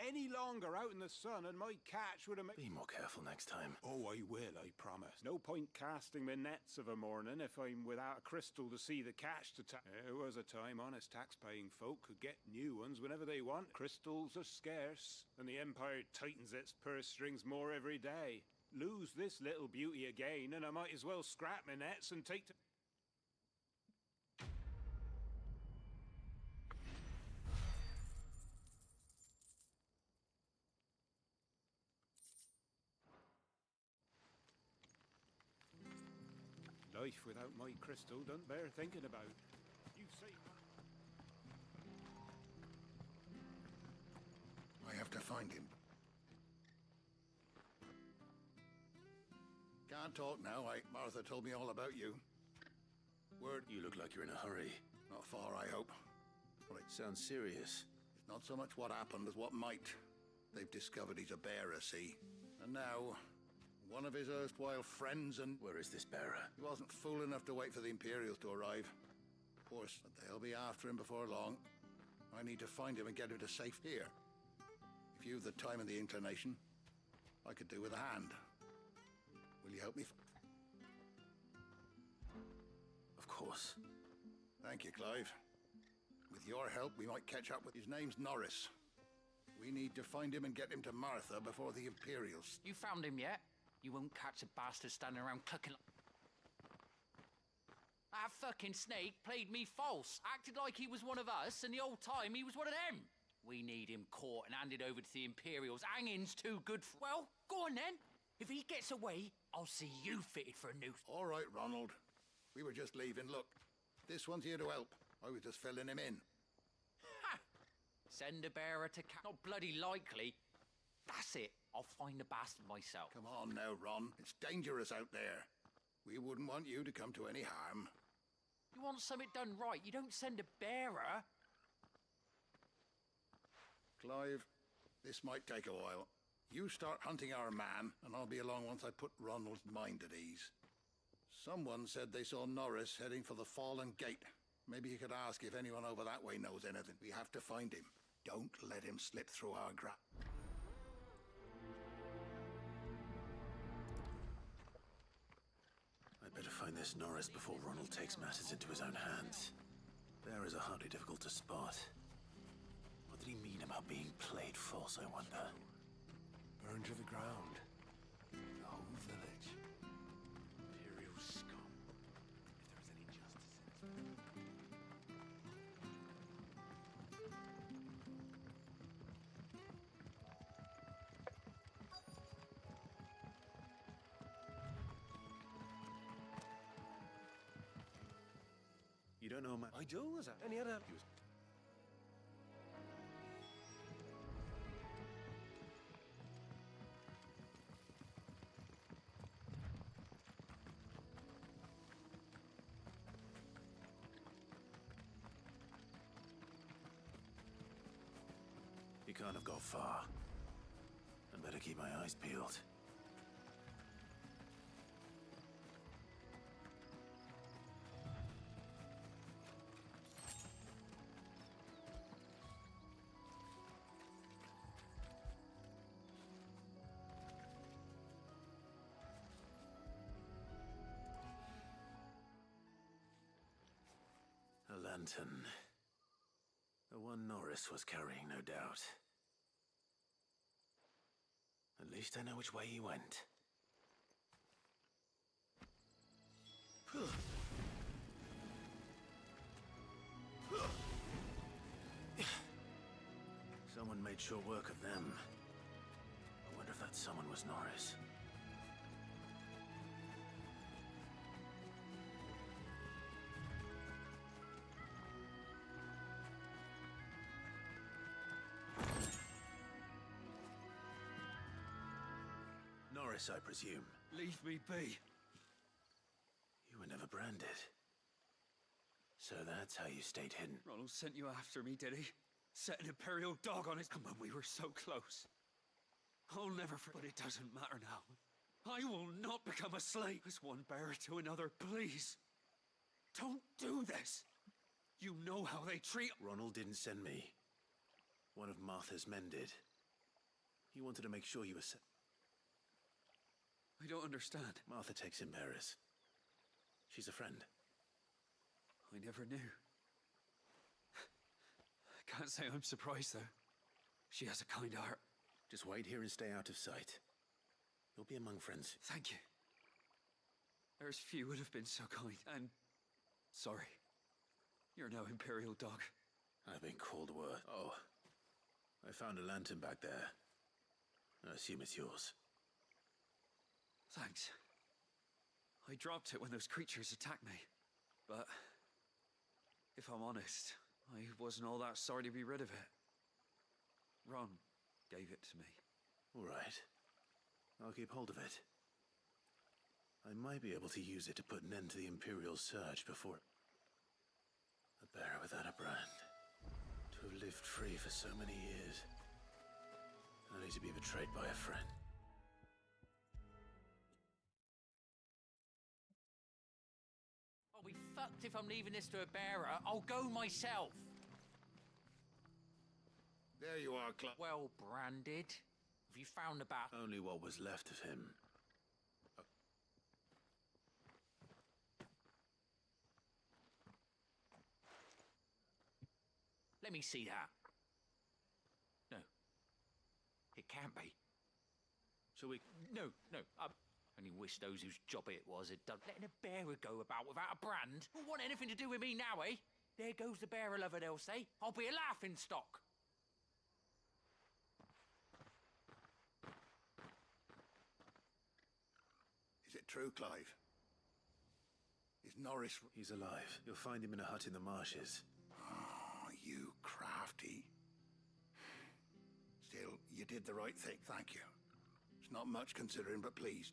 Any longer out in the sun and my catch would have made... Be more careful next time. Oh, I will, I promise. No point casting my nets of a morning if I'm without a crystal to see the catch to There was a time honest tax-paying folk could get new ones whenever they want. Crystals are scarce, and the Empire tightens its purse strings more every day. Lose this little beauty again, and I might as well scrap my nets and take to... Life without my crystal don't bear thinking about. You say... I have to find him. Can't talk now. Martha told me all about you. Word... You look like you're in a hurry. Not far, I hope. But it sounds serious. It's not so much what happened as what might. They've discovered he's a bearer, see? And now... one of his erstwhile friends and... Where is this bearer? He wasn't fool enough to wait for the Imperials to arrive. Of course, they'll be after him before long. I need to find him and get him to safe here. If you've the time and the inclination, I could do with a hand. Will you help me? Of course. Thank you, Clive. With your help, we might catch up with... His name's Norris. We need to find him and get him to Martha before the Imperials. You found him yet? You won't catch a bastard standing around clucking like... That fucking snake played me false, acted like he was one of us, and the whole time he was one of them. We need him caught and handed over to the Imperials. Hanging's too good for... Well, go on then. If he gets away, I'll see you fitted for a noose. All right, Ronald. We were just leaving. Look, this one's here to help. I was just filling him in. Ha! Send a bearer to Not bloody likely. That's it. I'll find the bastard myself. Come on now, Ron. It's dangerous out there. We wouldn't want you to come to any harm. You want something done right, you don't send a bearer. Clive, this might take a while. You start hunting our man, and I'll be along once I put Ronald's mind at ease. Someone said they saw Norris heading for the Fallen Gate. Maybe you could ask if anyone over that way knows anything. We have to find him. Don't let him slip through our grasp. I'd better find this Norris before Ronald takes matters into his own hands. Bearers are hardly difficult to spot. What did he mean about being played false, I wonder? Burned to the ground. The whole village. Imperial scum. If there is any justice in his... You don't know my... I do, is that any other... He can't have gone far. I better keep my eyes peeled. A lantern. The one Norris was carrying, no doubt. At least I know which way he went. Someone made short work of them. I wonder if that someone was Norris. Norris, I presume. Leave me be. You were never branded. So that's how you stayed hidden. Ronald sent you after me, did he? Set an Imperial dog on his... And when we were so close. I'll never forget. But it doesn't matter now. I will not become a slave as one bearer to another, please. Don't do this. You know how they treat... Ronald didn't send me. One of Martha's men did. He wanted to make sure you were set. I don't understand. Martha takes in bearers. She's a friend. I never knew. I can't say I'm surprised, though. She has a kind heart. Just wait here and stay out of sight. You'll be among friends. Thank you. There's few would have been so kind, and... sorry. You're no Imperial dog. I've been called worse. Oh. I found a lantern back there. I assume it's yours. Thanks. I dropped it when those creatures attacked me. But... if I'm honest, I wasn't all that sorry to be rid of it. Ron gave it to me. All right. I'll keep hold of it. I might be able to use it to put an end to the Imperial surge before... A bearer without a brand. To have lived free for so many years. Only to be betrayed by a friend. I'll be fucked if I'm leaving this to a bearer. I'll go myself. There you are, Club. Well branded. Have you found the bat? Only what was left of him. Let me see that. No. It can't be. Shall we... No. Only wish those whose job it was had done. Letting a bearer go about without a brand? Won't want anything to do with me now, eh? There goes the bearer lover, they'll say. I'll be a laughing stock. Is it true, Clive? Is Norris... He's alive. You'll find him in a hut in the marshes. Oh, you crafty. Still, you did the right thing, thank you. It's not much considering, but please.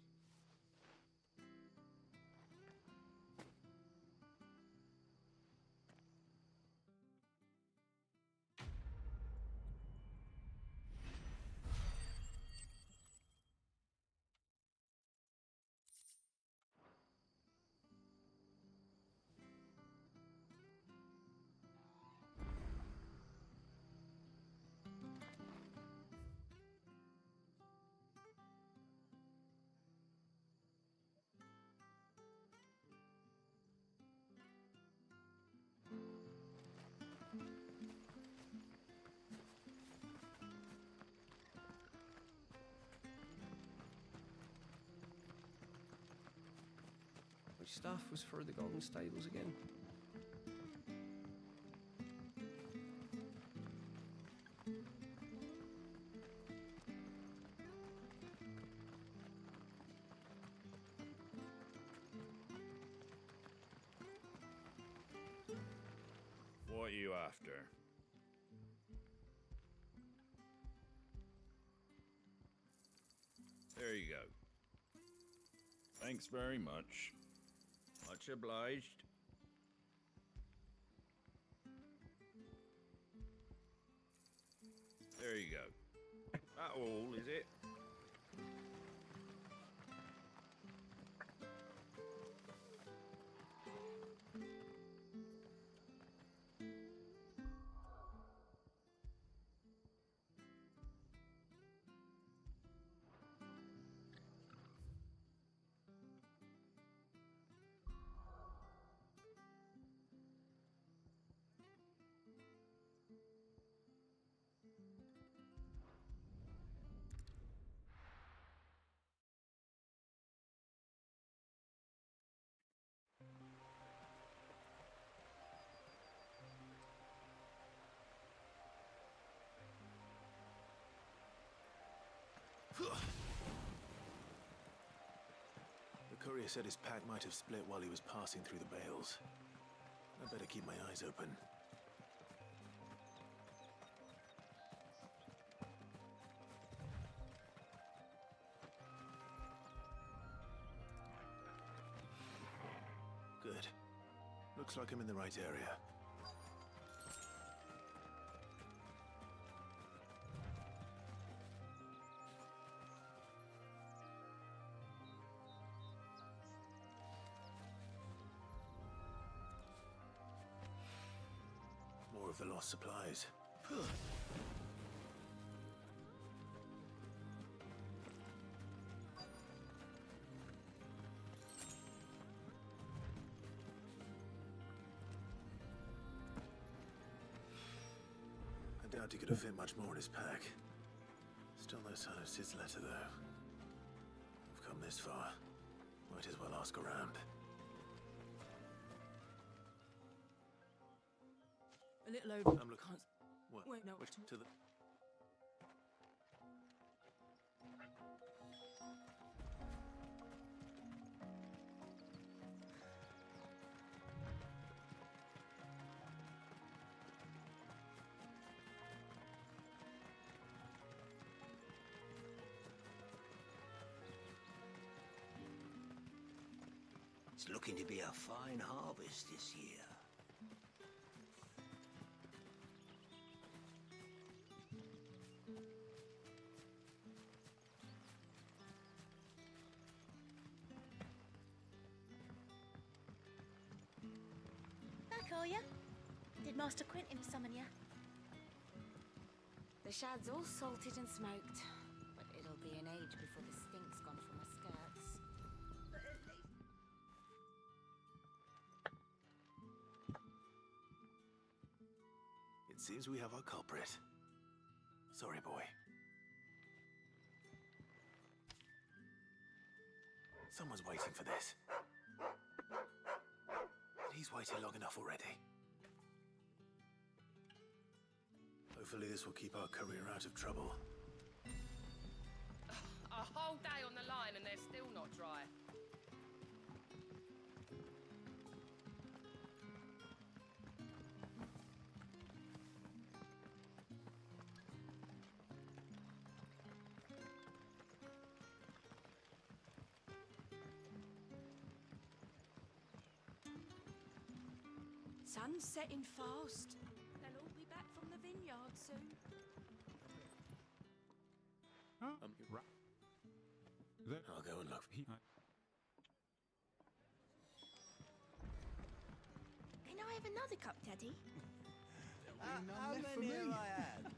staff was for the Golden Stables again? What are you after? There you go. Thanks very much. Much obliged. There you go. That all, is it? The courier said his pack might have split while he was passing through the bales. I better keep my eyes open. Good. Looks like I'm in the right area. More of the lost supplies. I doubt he could have fit much more in his pack. Still no sign of Sid's letter, though. We've come this far. Might as well ask around. A little over. I'm looking. What? Wait, no. Which, to the. It's looking to be a fine harvest this year. Back, are ya? Did Master Quentin summon ya? The shad's all salted and smoked, but it'll be an age before the stink's gone from my skirts. It seems we have our culprit. Sorry, boy. Someone's waiting for this. And he's waited long enough already. Hopefully this will keep our career out of trouble. A whole day on the line and they're still not dry. Sun's setting fast. They'll all be back from the vineyard soon. I'll go and look. Can I have another cup, Daddy? How many have I had?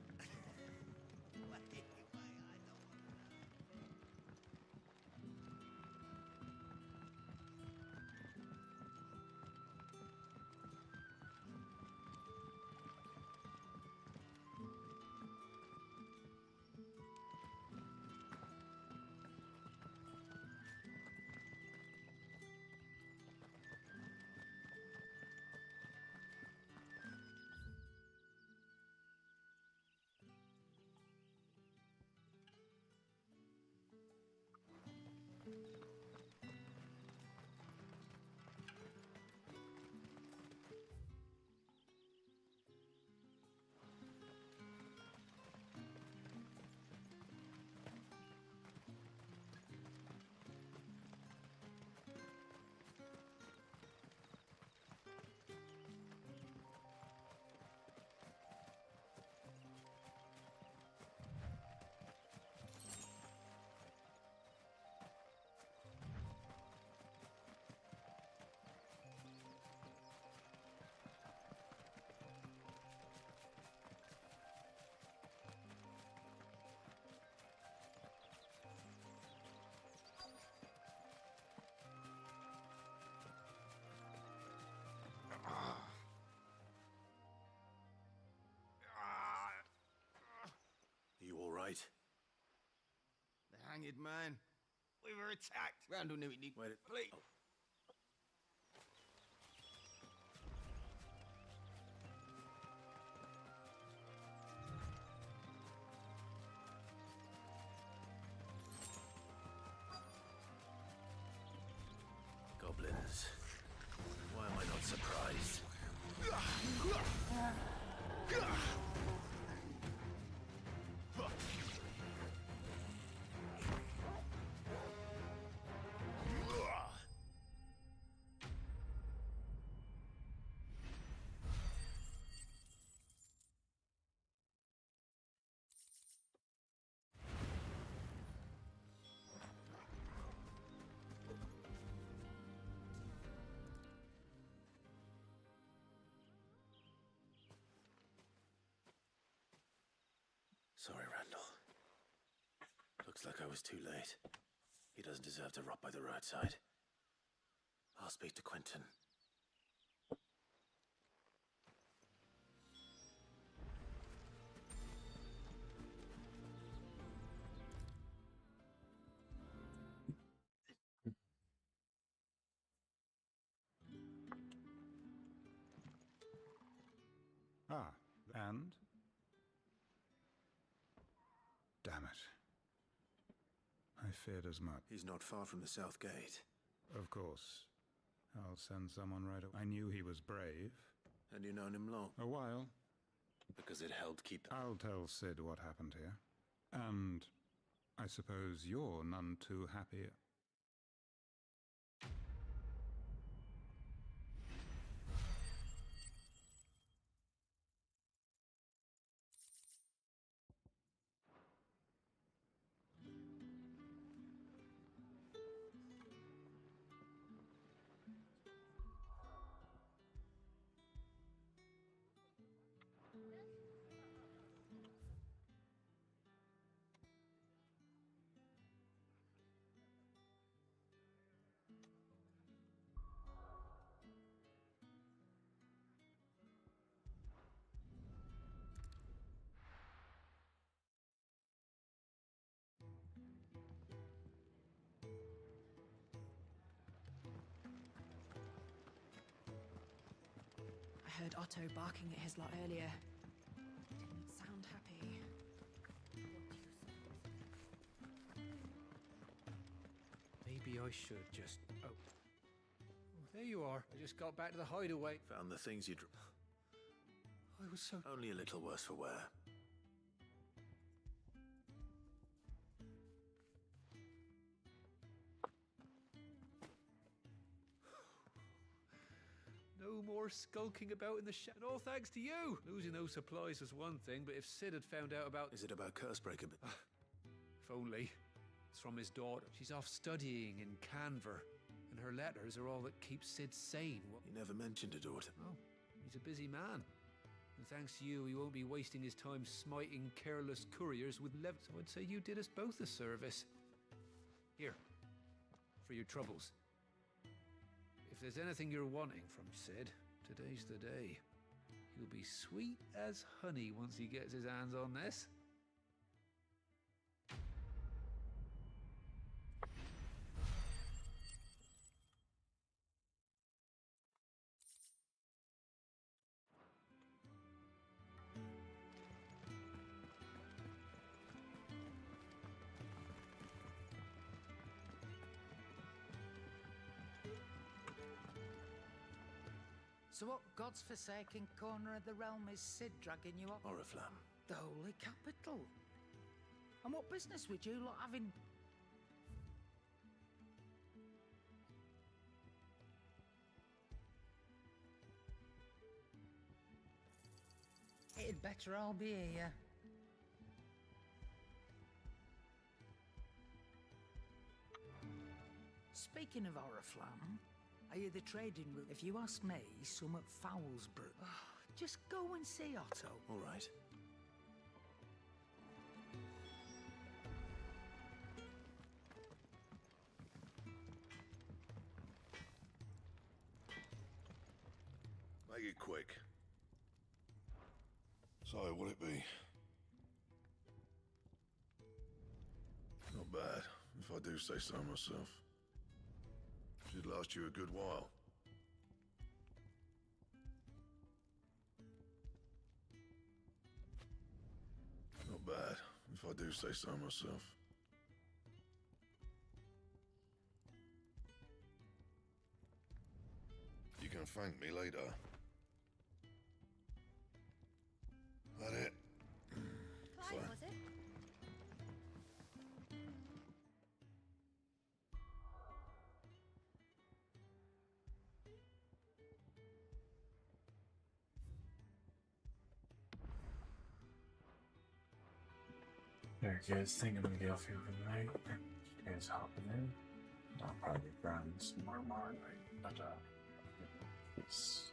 right? The hanged man. We were attacked. Randall knew he needed... Wait. Please. Oh. Goblins. Why am I not surprised? Sorry, Randall. Looks like I was too late. He doesn't deserve to rot by the roadside. I'll speak to Quentin. Ah, and? Damn it. I feared as much. He's not far from the south gate. Of course. I'll send someone right away. I knew he was brave. And you known him long? A while. Because it helped keep... I'll tell Sid what happened here. And I suppose you're none too happy. I heard Otto barking at his lot earlier. Didn't sound happy. Maybe I should just... Oh, there you are. I just got back to the hideaway. Found the things you'd... I was so... Only a little worse for wear. No more skulking about in the shadow. All thanks to you. Losing those supplies was one thing, but if Sid had found out about... Is it about Cursebreaker? If only. It's from his daughter. She's off studying in Canver, and her letters are all that keep Sid sane. He never mentioned a daughter. Oh, he's a busy man. And thanks to you, he won't be wasting his time smiting careless couriers with levers. So I'd say you did us both a service. Here, for your troubles. If there's anything you're wanting from Sid, today's the day. He'll be sweet as honey once he gets his hands on this. So what God's forsaken corner of the realm is Sid dragging you up? Oriflamme. The holy capital. And what business would you lot having... It'd better all be here. Speaking of Oriflamme, I hear the trading route. If you ask me, some at Foulsborough. Just go and see Otto. All right. Make it quick. So, what'll it be? Not bad, if I do say so myself. Should last you a good while. Not bad, if I do say so myself. You can thank me later. That it? Clive, was it? There you guys think I'm gonna get off here for the night. You guys hopping in. I'll probably grab some more, but it's